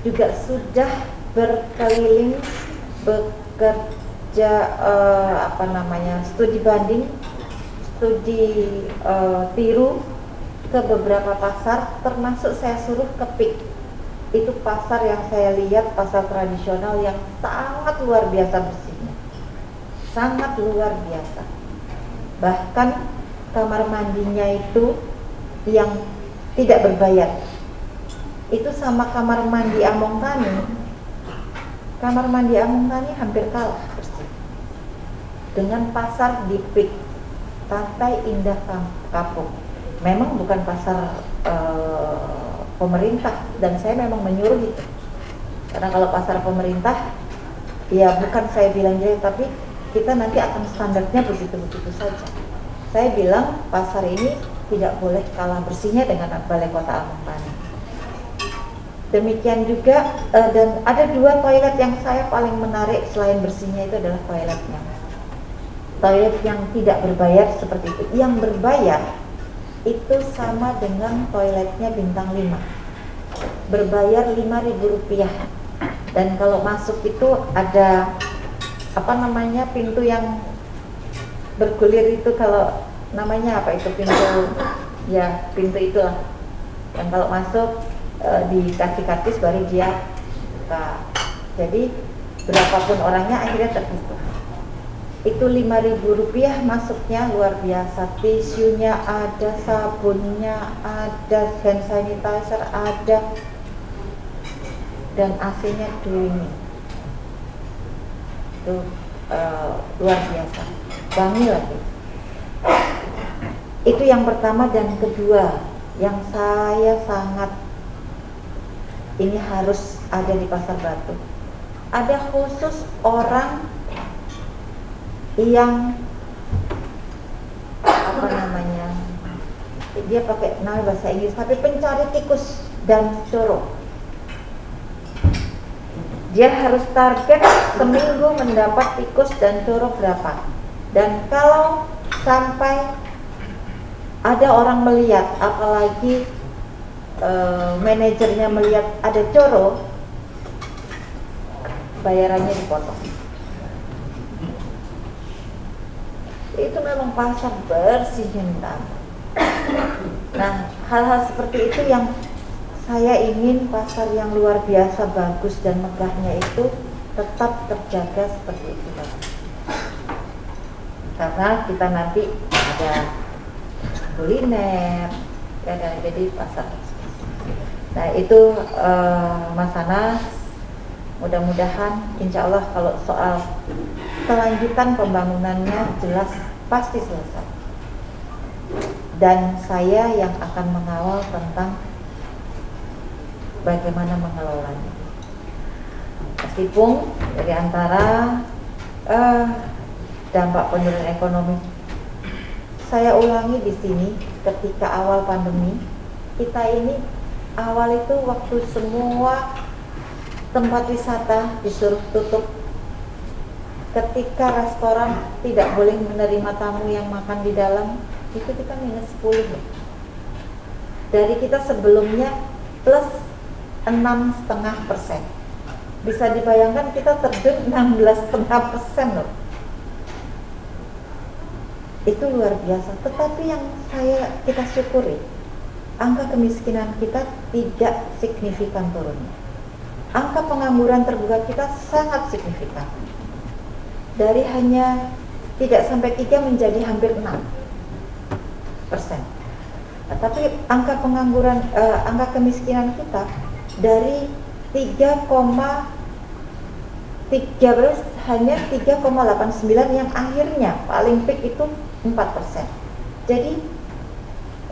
juga sudah berkeliling bekerja studi banding, studi tiru ke beberapa pasar, termasuk saya suruh ke PIK. Itu pasar yang saya lihat, pasar tradisional yang sangat luar biasa bersihnya, sangat luar biasa. Bahkan kamar mandinya itu yang tidak berbayar, itu sama kamar mandi Among Tani. Kamar mandi Among Tani hampir kalah bersih dengan pasar di PIK, Pantai Indah Kapuk. Memang bukan pasar pemerintah, dan saya memang menyuruh itu, karena kalau pasar pemerintah ya bukan saya bilang jadi, tapi kita nanti akan standarnya begitu-begitu saja. Saya bilang pasar ini tidak boleh kalah bersihnya dengan Balai Kota Among Tani. Demikian juga dan ada 2 toilet yang saya paling menarik selain bersihnya, itu adalah toiletnya. Toilet yang tidak berbayar seperti itu. Yang berbayar itu sama dengan toiletnya bintang 5. Berbayar Rp5.000. Dan kalau masuk itu ada pintu yang bergulir itu, kalau namanya apa itu, pintu itulah. Dan kalau masuk dikasih kartis baru dia buka. Jadi berapapun orangnya akhirnya terbuka. Itu Rp5.000 masuknya, luar biasa. Tisunya ada, sabunnya ada, hand sanitizer ada, dan AC-nya dingin. Itu luar biasa, wangi lagi. Itu yang pertama. Dan kedua, yang saya sangat ini harus ada di Pasar Batu, ada khusus orang yang dia pakai nama bahasa Inggris tapi pencari tikus dan coro. Dia harus target seminggu mendapat tikus dan coro berapa. Dan kalau sampai ada orang melihat, apalagi manajernya melihat ada coro, bayarannya dipotong. Itu memang pasar bersihnya minta. Nah, hal-hal seperti itu yang saya ingin pasar yang luar biasa bagus dan megahnya itu tetap terjaga seperti itu, Pak. Karena kita nanti ada kuliner, ya kan, jadi pasar. Nah itu Mas Anas, mudah-mudahan insya Allah kalau soal kelanjutan pembangunannya jelas pasti selesai. Dan saya yang akan mengawal tentang bagaimana mengelolanya. Meskipun dari antara dampak penurunan ekonomi, saya ulangi di sini, ketika awal pandemi kita ini awal itu waktu semua tempat wisata disuruh tutup, ketika restoran tidak boleh menerima tamu yang makan di dalam, itu kita minus 10 ya. Dari kita sebelumnya plus 6,5%. Bisa dibayangkan kita terjun 16,5% loh. Itu luar biasa. Tetapi yang kita syukuri, angka kemiskinan kita tidak signifikan turunnya. Angka pengangguran terbuka kita sangat signifikan. Dari hanya tidak sampai 3 menjadi hampir 6%. Tapi angka pengangguran, angka kemiskinan kita dari 3,13 hanya 3,89 yang akhirnya paling peak itu 4%. Jadi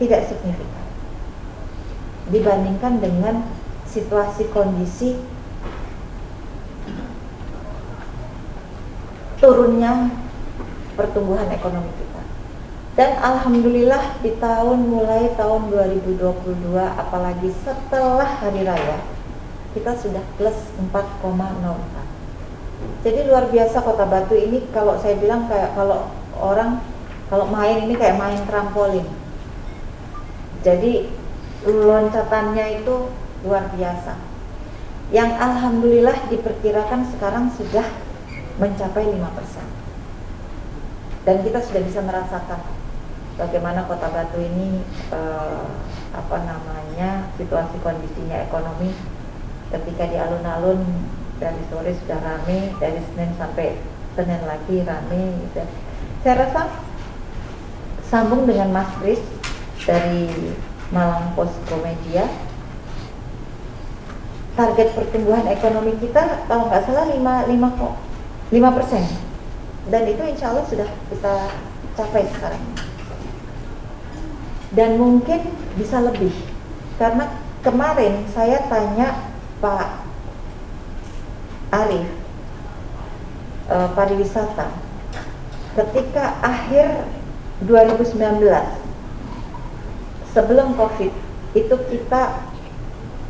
tidak signifikan dibandingkan dengan situasi kondisi turunnya pertumbuhan ekonomi kita. Dan alhamdulillah di mulai tahun 2022, apalagi setelah hari raya, kita sudah plus 4,04. Jadi luar biasa Kota Batu ini, kalau saya bilang kayak kalau main ini kayak main trampolin. Jadi loncatannya itu luar biasa. Yang alhamdulillah diperkirakan sekarang sudah mencapai 5%. Dan kita sudah bisa merasakan bagaimana Kota Batu ini situasi kondisinya ekonomi ketika di alun-alun dari sore sudah rame, dari Senin sampai Senin lagi rame gitu. Saya rasa sambung dengan Mas Kris dari Malang Posko Media, target pertumbuhan ekonomi kita kalau nggak salah 5%, dan itu insya Allah sudah kita capai sekarang. Dan mungkin bisa lebih, karena kemarin saya tanya Pak Arif, pariwisata, ketika akhir 2019 sebelum COVID itu kita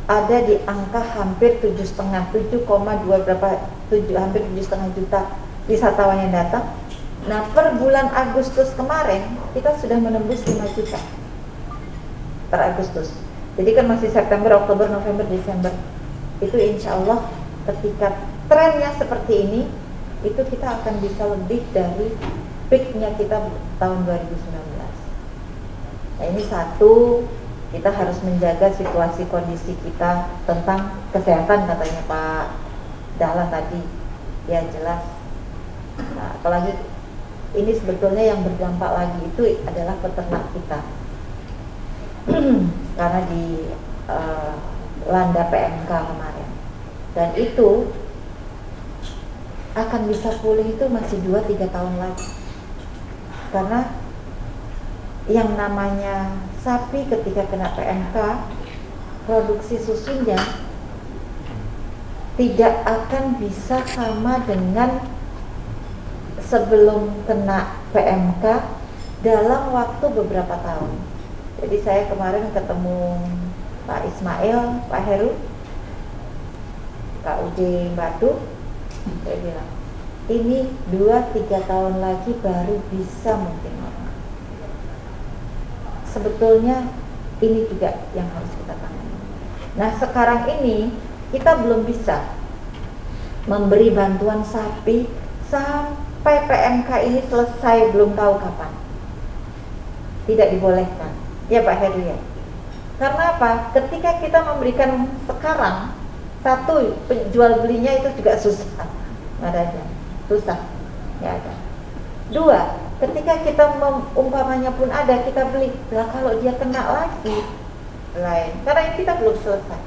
ada di angka hampir 7,2 hampir 7,5 juta wisatawan yang datang. Nah, per bulan Agustus kemarin kita sudah menembus 5 juta per Agustus. Jadi kan masih September, Oktober, November, Desember. Itu insya Allah ketika trennya seperti ini, itu kita akan bisa lebih dari peaknya kita tahun 2019. Nah, ini satu, kita harus menjaga situasi kondisi kita tentang kesehatan, katanya Pak Dahlan tadi, ya jelas. Nah, apalagi ini sebetulnya yang berdampak lagi itu adalah peternak kita. Karena di landa PMK kemarin, dan itu akan bisa pulih itu masih 2-3 tahun lagi. Karena yang namanya sapi ketika kena PMK, produksi susunya tidak akan bisa sama dengan sebelum kena PMK dalam waktu beberapa tahun. Jadi saya kemarin ketemu Pak Ismail, Pak Heru, Pak Uji Batu, saya bilang ini 2-3 tahun lagi baru bisa mungkin normal. Sebetulnya ini juga yang harus kita tangani. Nah sekarang ini kita belum bisa memberi bantuan sapi sampai PMK ini selesai, belum tahu kapan. Tidak dibolehkan, ya Pak Heru ya. Karena apa? Ketika kita memberikan sekarang, satu, jual belinya itu juga susah, nggak ada, susah, nggak ada. Dua, ketika kita umpamanya pun ada, kita beli, lah kalau dia kena lagi, lain. Karena ini kita belum selesai.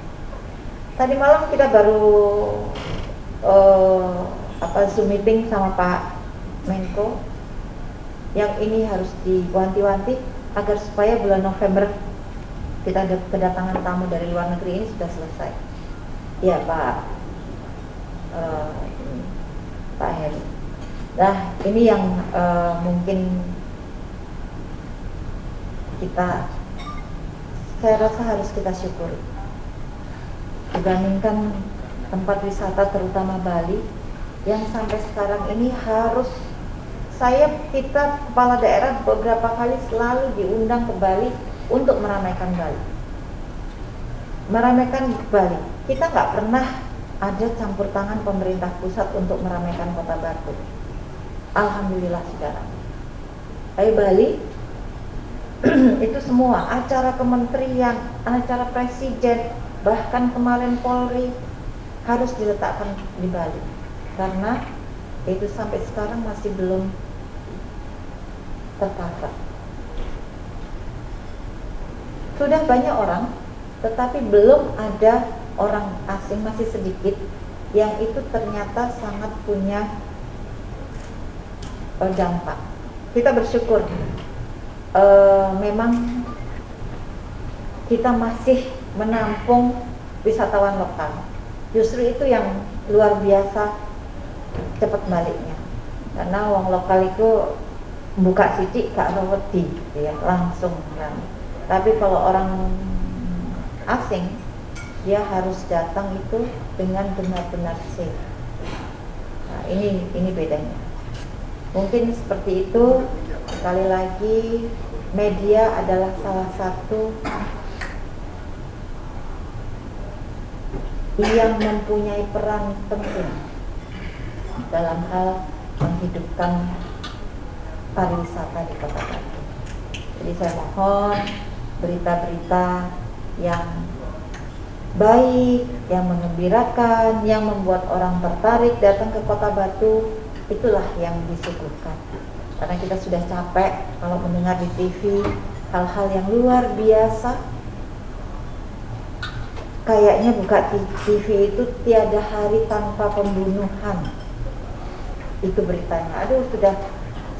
Tadi malam kita baru Zoom meeting sama Pak Menko, yang ini harus diwanti-wanti agar supaya bulan November kita ada kedatangan tamu dari luar negeri ini sudah selesai. Ya Pak Heru. Nah ini yang mungkin saya rasa harus kita syukuri. Dibandingkan tempat wisata terutama Bali yang sampai sekarang ini harus kita kepala daerah beberapa kali selalu diundang ke Bali untuk meramaikan Bali. Kita nggak pernah ada campur tangan pemerintah pusat untuk meramaikan Kota Batu. Alhamdulillah sekarang. Bali itu semua acara kementerian, acara presiden, bahkan kemarin Polri harus diletakkan di Bali. Karena itu sampai sekarang masih belum tertata. Sudah banyak orang, tetapi belum ada orang asing, masih sedikit, yang itu ternyata sangat punya dampak. Kita bersyukur memang kita masih menampung wisatawan lokal. Justru itu yang luar biasa cepat baliknya, karena wong lokal itu buka sidik gak wedi ya, langsung kan. Tapi kalau orang asing dia harus datang itu dengan benar-benar safe. Nah, ini bedanya. Mungkin seperti itu. Sekali lagi, media adalah salah satu yang mempunyai peran penting dalam hal menghidupkan pariwisata di Kota Batu. Jadi saya mohon berita-berita yang baik, yang mengembirakan, yang membuat orang tertarik datang ke Kota Batu, itulah yang disuguhkan. Karena kita sudah capek kalau mendengar di TV hal-hal yang luar biasa. Kayaknya buka TV itu tiada hari tanpa pembunuhan. Itu beritanya. Aduh, sudah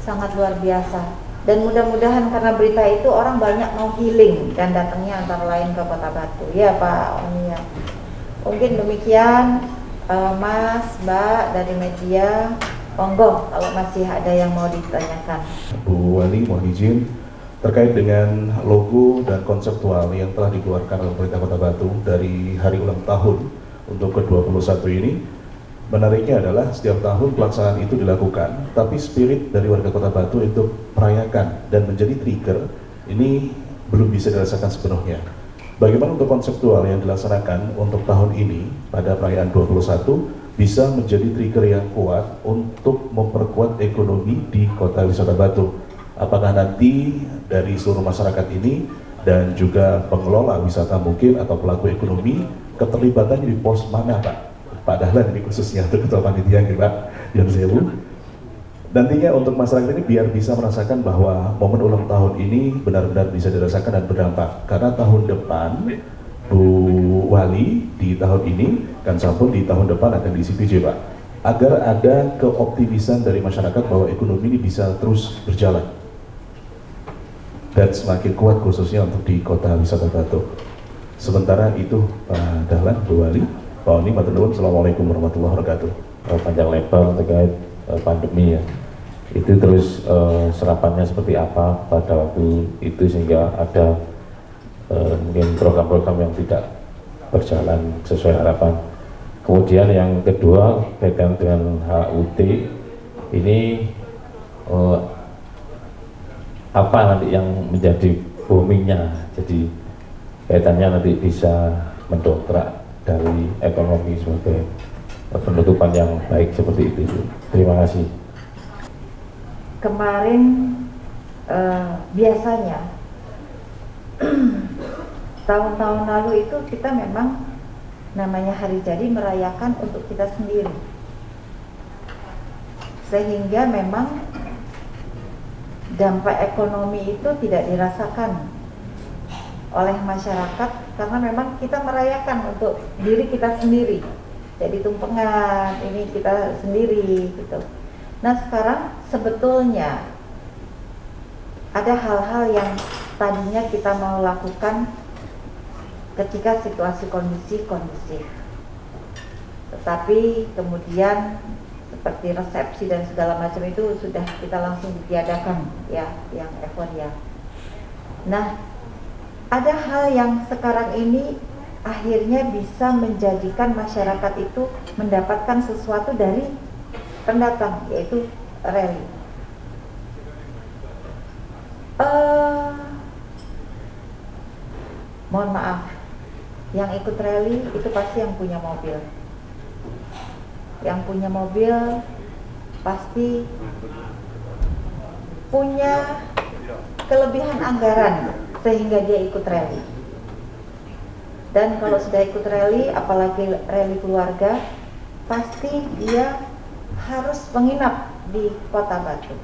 sangat luar biasa. Dan mudah-mudahan karena berita itu orang banyak mau healing dan datangnya antara lain ke Kota Batu. Ya Pak Oni ya. Mungkin demikian Mas, Mbak dari media. Monggo kalau masih ada yang mau ditanyakan. Bu Wali, mohon izin terkait dengan logo dan konseptual yang telah dikeluarkan oleh pemerintah Kota Batu dari hari ulang tahun untuk ke-21 ini. Menariknya adalah setiap tahun pelaksanaan itu dilakukan, tapi spirit dari warga Kota Batu untuk merayakan dan menjadi trigger ini belum bisa dirasakan sepenuhnya. Bagaimana untuk konseptual yang dilaksanakan untuk tahun ini pada perayaan 21 bisa menjadi trigger yang kuat untuk memperkuat ekonomi di Kota Wisata Batu? Apakah nanti dari seluruh masyarakat ini dan juga pengelola wisata mungkin atau pelaku ekonomi keterlibatannya di pos mana Pak? Pak Dahlan ini khususnya untuk ketua panitia Pak Yon Sewu. Nantinya untuk masyarakat ini biar bisa merasakan bahwa momen ulang tahun ini benar-benar bisa dirasakan dan berdampak. Karena tahun depan Bu Wali di tahun ini kan sampun di tahun depan akan diisi PJ Pak, agar ada keoptimisan dari masyarakat bahwa ekonomi ini bisa terus berjalan dan semakin kuat khususnya untuk di Kota Wisata Batu. Sementara itu Pak Dahlan, Bu Wali, Pak Oni, matur nuwun. Assalamualaikum warahmatullahi wabarakatuh. Panjang lebar terkait pandemi ya, itu terus serapannya seperti apa pada waktu itu sehingga ada mungkin program-program yang tidak berjalan sesuai harapan. Kemudian yang kedua kaitan dengan HUT ini apa nanti yang menjadi boomingnya, jadi kaitannya nanti bisa mendongkrak dari ekonomi sebagai penutupan yang baik seperti itu. Terima kasih. Kemarin biasanya tahun-tahun lalu itu kita memang namanya hari jadi merayakan untuk kita sendiri, sehingga memang dampak ekonomi itu tidak dirasakan oleh masyarakat karena memang kita merayakan untuk diri kita sendiri. Jadi tumpengan ini kita sendiri gitu. Nah sekarang sebetulnya ada hal-hal yang tadinya kita mau lakukan ketika situasi kondisi kondusif, tetapi kemudian seperti resepsi dan segala macam itu sudah kita langsung ditiadakan ya, yang euforia. Nah ada hal yang sekarang ini akhirnya bisa menjadikan masyarakat itu mendapatkan sesuatu dari pendatang, yaitu rally. Mohon maaf, yang ikut rally itu pasti yang punya mobil. Yang punya mobil pasti punya kelebihan anggaran sehingga dia ikut rally. Dan kalau sudah ikut rally, apalagi rally keluarga, pasti dia harus menginap di Kota Batu.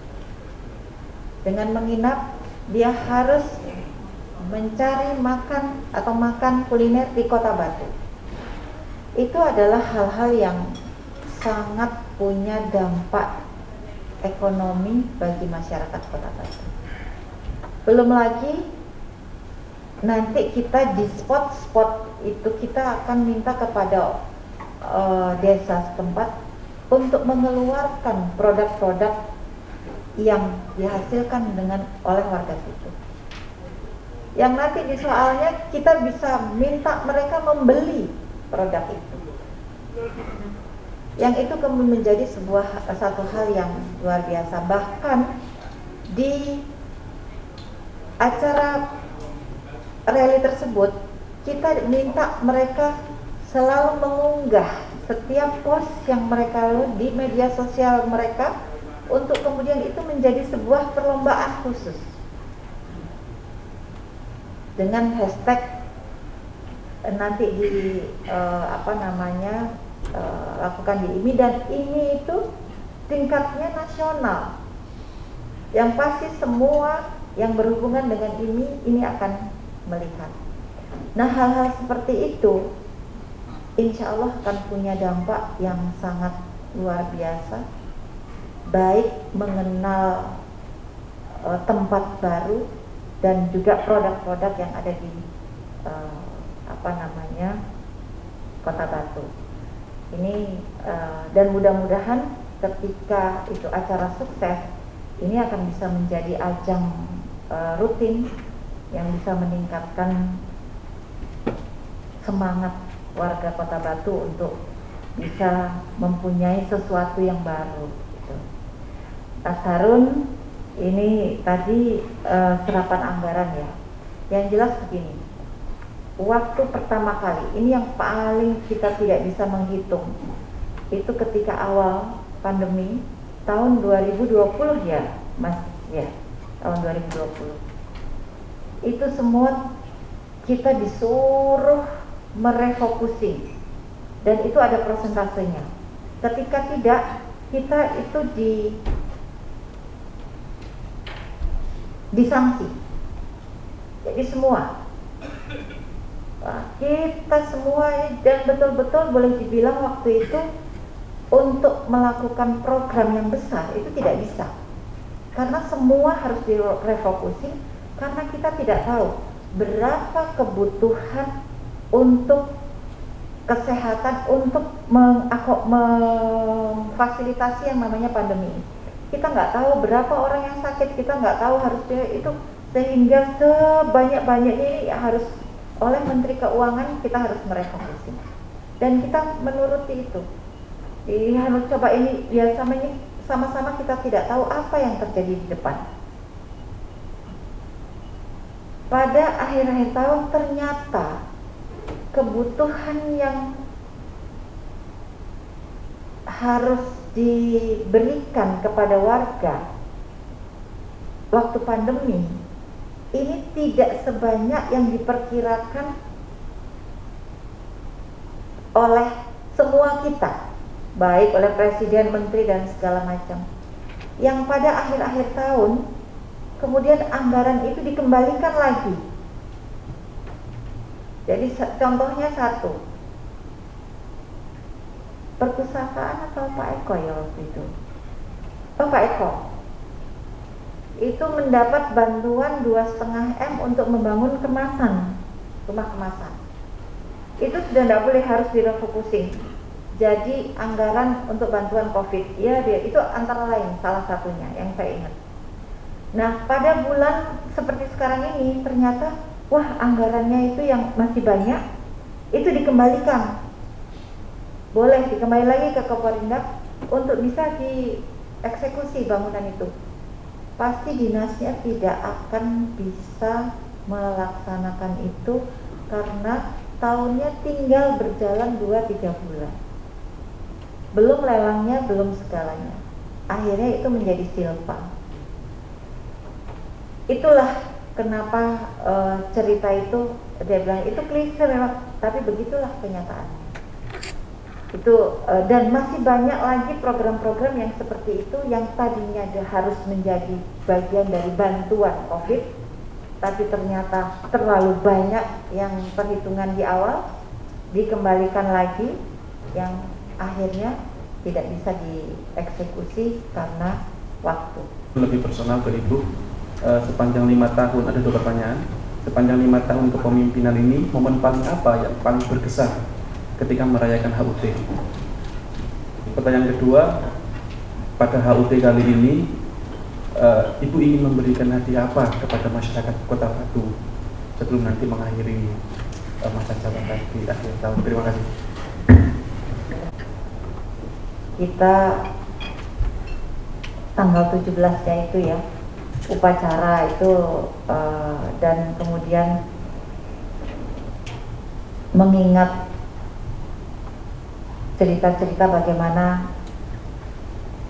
Dengan menginap, dia harus mencari makan atau makan kuliner di Kota Batu. Itu adalah hal-hal yang sangat punya dampak ekonomi bagi masyarakat Kota Batu. Belum lagi nanti kita di spot-spot itu kita akan minta kepada desa setempat untuk mengeluarkan produk-produk yang dihasilkan oleh warga situ. Yang nanti di soalnya kita bisa minta mereka membeli produk itu. Yang itu kemudian menjadi satu hal yang luar biasa. Bahkan di acara rally tersebut kita minta mereka selalu mengunggah setiap post yang mereka di media sosial mereka untuk kemudian itu menjadi sebuah perlombaan khusus dengan hashtag nanti lakukan di IMI, dan ini itu tingkatnya nasional yang pasti semua yang berhubungan dengan ini akan melihat. Nah hal-hal seperti itu insya Allah akan punya dampak yang sangat luar biasa, baik mengenal tempat baru dan juga produk-produk yang ada di Kota Batu ini, dan mudah-mudahan ketika itu acara sukses ini akan bisa menjadi ajang rutin yang bisa meningkatkan semangat warga Kota Batu untuk bisa mempunyai sesuatu yang baru gitu. Mas Harun, ini tadi serapan anggaran ya. Yang jelas begini, waktu pertama kali ini yang paling kita tidak bisa menghitung itu ketika awal pandemi tahun 2020 ya Mas ya, tahun 2020 itu semua kita disuruh merefocusing dan itu ada persentasenya. Ketika tidak, kita itu disanksi. Jadi semua kita semua dan betul-betul boleh dibilang waktu itu untuk melakukan program yang besar itu tidak bisa karena semua harus direfocusing. Karena kita tidak tahu berapa kebutuhan untuk kesehatan untuk memfasilitasi yang namanya pandemi. Kita nggak tahu berapa orang yang sakit, kita nggak tahu harusnya itu, sehingga sebanyak-banyaknya ini harus oleh Menteri Keuangan kita harus merefocusing. Dan kita menuruti itu. Harus coba ini biasanya sama-sama kita tidak tahu apa yang terjadi di depan. Pada akhir-akhir tahun ternyata kebutuhan yang harus diberikan kepada warga waktu pandemi ini tidak sebanyak yang diperkirakan oleh semua kita, baik oleh presiden, menteri, dan segala macam. Yang pada akhir-akhir tahun, kemudian anggaran itu dikembalikan lagi. Jadi contohnya satu, perpustakaan atau Pak Eko ya waktu itu. Oh, Pak Eko. Itu mendapat bantuan 2,5 M untuk membangun kemasan, rumah kemasan. Itu sudah tidak boleh, harus direfocusing. Jadi anggaran untuk bantuan COVID, ya dia itu antara lain salah satunya yang saya ingat. Nah, pada bulan seperti sekarang ini ternyata wah anggarannya itu yang masih banyak itu dikembalikan. Boleh dikembali lagi ke Koperindak untuk bisa dieksekusi bangunan itu. Pasti dinasnya tidak akan bisa melaksanakan itu karena tahunnya tinggal berjalan 2-3 bulan. Belum lelangnya, belum segalanya. Akhirnya itu menjadi silpa. Itulah kenapa cerita itu dia bilang itu klise memang, tapi begitulah kenyataannya. Itu dan masih banyak lagi program-program yang seperti itu yang tadinya harus menjadi bagian dari bantuan COVID, tapi ternyata terlalu banyak yang perhitungan di awal dikembalikan lagi yang akhirnya tidak bisa dieksekusi karena waktu. Lebih personal ke Ibu, sepanjang 5 tahun ada 2 pertanyaan. Sepanjang 5 tahun kepemimpinan ini, momen paling apa yang paling berkesan ketika merayakan HUT? Pertanyaan kedua, pada HUT kali ini Ibu ingin memberikan hadiah apa kepada masyarakat Kota Batu sebelum nanti mengakhiri masa jabatan di akhir tahun? Terima kasih. Kita tanggal 17-nya itu ya upacara itu dan kemudian mengingat cerita-cerita bagaimana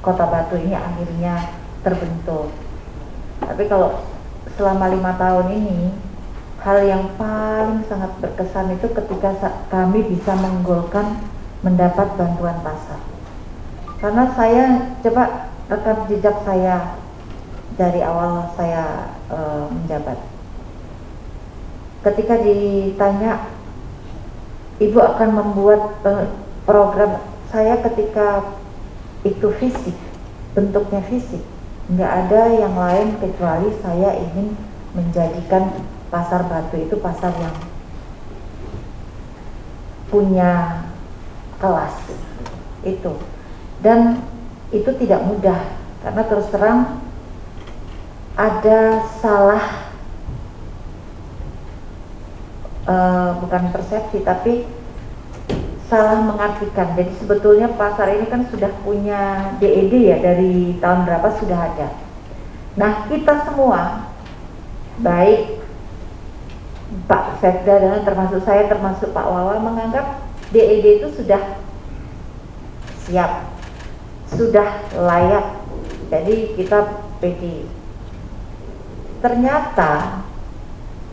Kota Batu ini akhirnya terbentuk. Tapi kalau selama 5 tahun ini hal yang paling sangat berkesan itu ketika kami bisa menggolkan mendapat bantuan pasar. Karena saya coba rekam jejak saya dari awal saya menjabat. Ketika ditanya Ibu akan membuat program, saya ketika itu fisik, bentuknya fisik, nggak ada yang lain kecuali saya ingin menjadikan pasar Batu itu pasar yang punya kelas itu, dan itu tidak mudah karena terus terang ada salah bukan persepsi tapi salah mengartikan. Jadi sebetulnya pasar ini kan sudah punya DED ya, dari tahun berapa sudah ada. Nah, kita semua, baik Pak Sekda dan termasuk saya, termasuk Pak Wawa, menganggap DED itu sudah siap, sudah layak. Jadi kita pede. Ternyata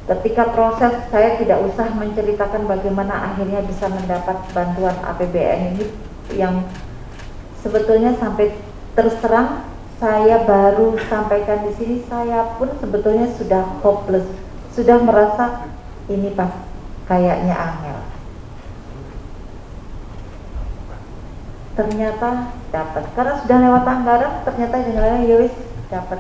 ketika proses, saya tidak usah menceritakan bagaimana akhirnya bisa mendapat bantuan APBN ini yang sebetulnya sampai terus terang saya baru sampaikan di sini, saya pun sebetulnya sudah hopeless, sudah merasa ini pas kayaknya angel. Ternyata dapat karena sudah lewat anggaran, ternyata dengan Yowis dapat.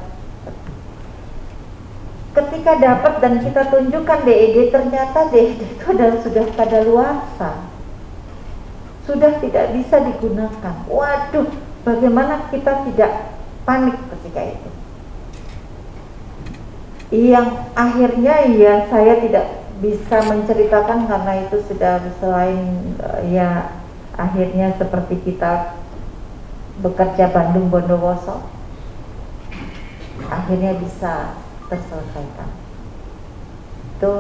Ketika dapat dan kita tunjukkan DED, ternyata DED itu adalah sudah kadaluarsa, sudah tidak bisa digunakan. Waduh, bagaimana kita tidak panik ketika itu? Yang akhirnya ya saya tidak bisa menceritakan karena itu sudah selain ya akhirnya seperti kita bekerja Bandung Bondowoso, akhirnya bisa terselesaikan. Itu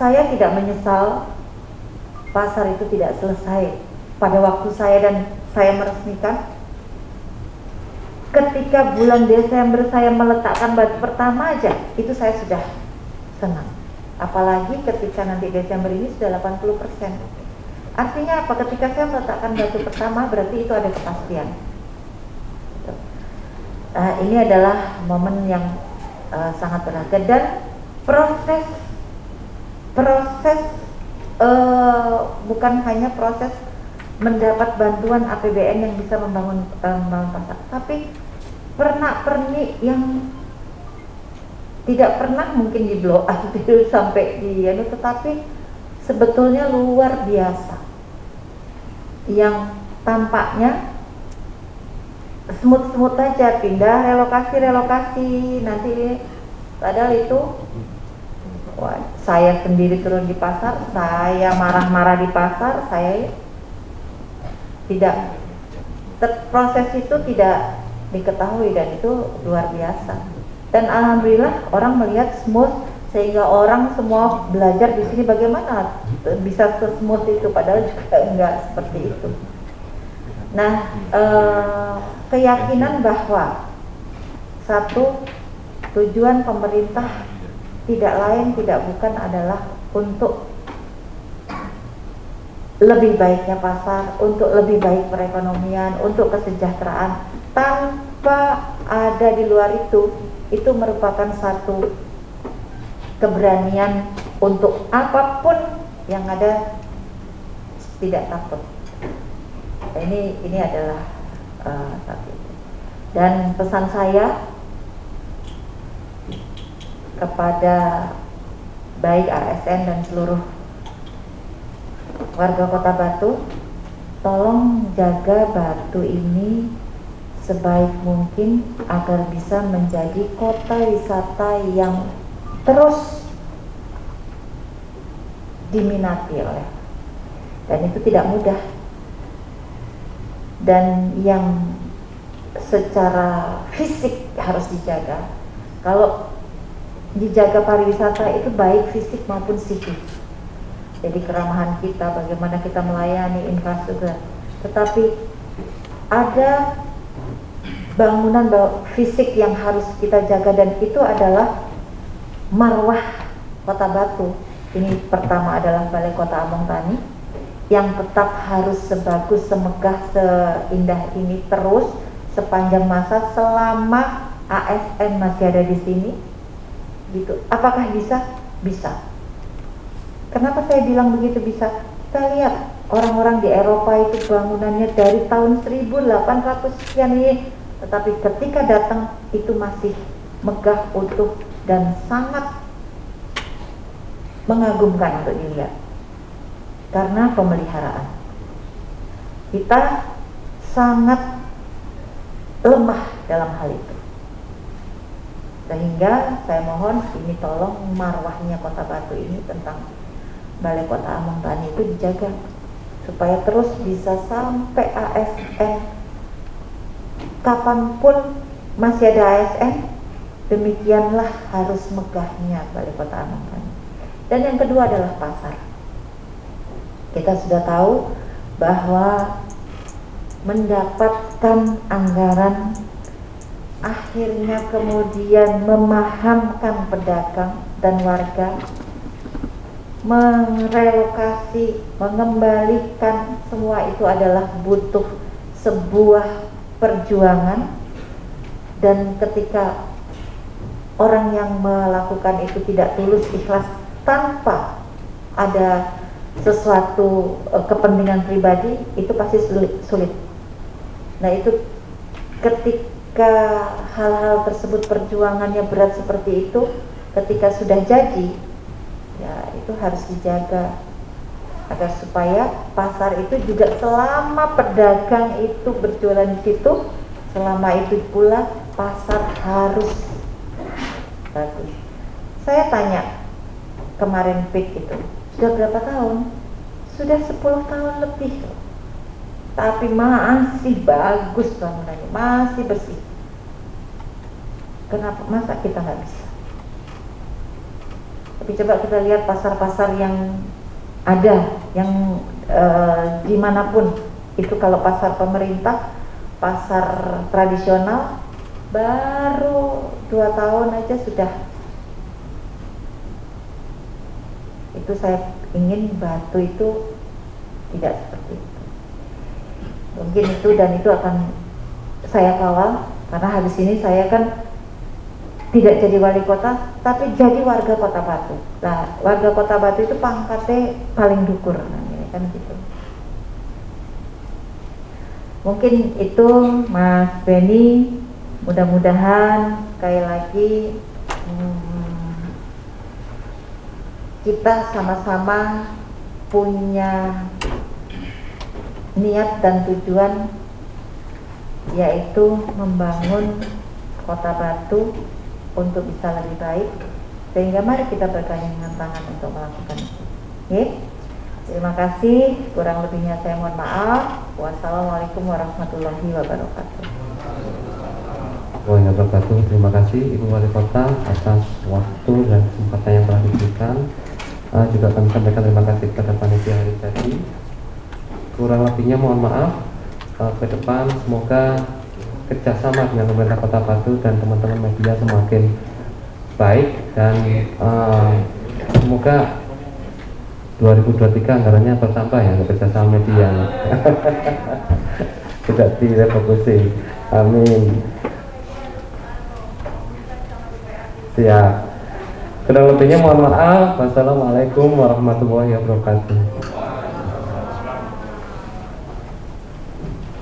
saya tidak menyesal pasar itu tidak selesai pada waktu saya dan saya meresmikan. Ketika bulan Desember saya meletakkan batu pertama aja, itu saya sudah senang. Apalagi ketika nanti Desember ini sudah 80%. Artinya apa? Ketika saya meletakkan batu pertama, berarti itu ada kepastian. Ini adalah momen yang sangat berharga, dan proses bukan hanya proses mendapat bantuan APBN yang bisa membangun pasar, tapi pernak-pernik yang tidak pernah mungkin di blow up sampai di tetapi sebetulnya luar biasa, yang tampaknya smooth aja, pindah relokasi nanti, padahal itu saya sendiri turun di pasar, saya marah-marah di pasar, saya tidak, proses itu tidak diketahui, dan itu luar biasa. Dan alhamdulillah orang melihat smooth, sehingga orang semua belajar di sini bagaimana bisa se-smooth itu, padahal juga enggak seperti itu. Nah, keyakinan bahwa satu, tujuan pemerintah tidak lain tidak bukan adalah untuk lebih baiknya pasar, untuk lebih baik perekonomian, untuk kesejahteraan, tanpa ada di luar itu merupakan satu keberanian untuk apapun yang ada, tidak takut. Ini adalah dan pesan saya kepada baik ASN dan seluruh warga Kota Batu, tolong jaga Batu ini sebaik mungkin agar bisa menjadi kota wisata yang terus diminati oleh, dan itu tidak mudah, dan yang secara fisik harus dijaga. Kalau dijaga pariwisata itu baik fisik maupun psikis, jadi keramahan kita, bagaimana kita melayani infrastruktur, tetapi ada bangunan fisik yang harus kita jaga, dan itu adalah marwah Kota Batu. Ini pertama adalah Balai Kota Among Tani yang tetap harus sebagus, semegah, seindah ini terus sepanjang masa selama ASN masih ada di sini. Gitu. Apakah bisa? Bisa. Kenapa saya bilang begitu bisa? Kita lihat orang-orang di Eropa itu bangunannya dari tahun 1800 sekian ini, tetapi ketika datang itu masih megah, utuh, dan sangat mengagumkan untuk dilihat karena pemeliharaan. Kita sangat lemah dalam hal itu, sehingga saya mohon ini tolong marwahnya Kota Batu ini tentang Balai Kota Among Tani itu dijaga supaya terus bisa sampai ASN, kapanpun masih ada ASN, demikianlah harus megahnya Balai Kota Among Tani. Dan yang kedua adalah pasar. Kita sudah tahu bahwa mendapatkan anggaran, akhirnya kemudian memahamkan pedagang dan warga, merelokasi, mengembalikan, semua itu adalah butuh sebuah perjuangan. Dan ketika orang yang melakukan itu tidak tulus, ikhlas, tanpa ada sesuatu kepentingan pribadi, itu pasti sulit. Nah, itu ketika hal-hal tersebut perjuangannya berat seperti itu, ketika sudah jadi, ya itu harus dijaga agar supaya pasar itu juga selama pedagang itu berjualan di situ, selama itu pula pasar harus bagus. Saya tanya kemarin PIK itu sudah berapa tahun? Sudah 10 tahun lebih, tapi masih bagus bangunannya, masih bersih. Kenapa? Masa kita nggak bisa? Tapi coba kita lihat pasar-pasar yang ada, yang dimanapun itu, kalau pasar pemerintah, pasar tradisional, baru 2 tahun aja sudah. Itu saya ingin Batu itu tidak seperti itu. Mungkin itu, dan itu akan saya kawal, karena habis ini saya kan tidak jadi wali kota, tapi jadi warga Kota Batu. Nah, warga Kota Batu itu pangkatnya paling dukur, kan gitu. Mungkin itu Mas Benny, mudah-mudahan sekali lagi kita sama-sama punya niat dan tujuan, yaitu membangun Kota Batu untuk bisa lebih baik, sehingga mari kita bergandengan tangan untuk melakukan itu. Oke? Terima kasih, kurang lebihnya saya mohon maaf. Wassalamualaikum warahmatullahi wabarakatuh. Terima kasih Ibu Wali Kota atas waktu dan kesempatan yang telah diberikan. Juga kami sampaikan terima kasih kepada panitia hari jadi. Kurang lebihnya mohon maaf. Ke depan semoga kerjasama dengan pemerintah Kota Batu dan teman-teman media semakin baik, dan semoga 2023 anggarannya bertambah ya untuk kerjasama media. Tidak direfokusi. Amin. Siap. Kurang lebihnya mohon maaf. Wassalamualaikum warahmatullahi wabarakatuh.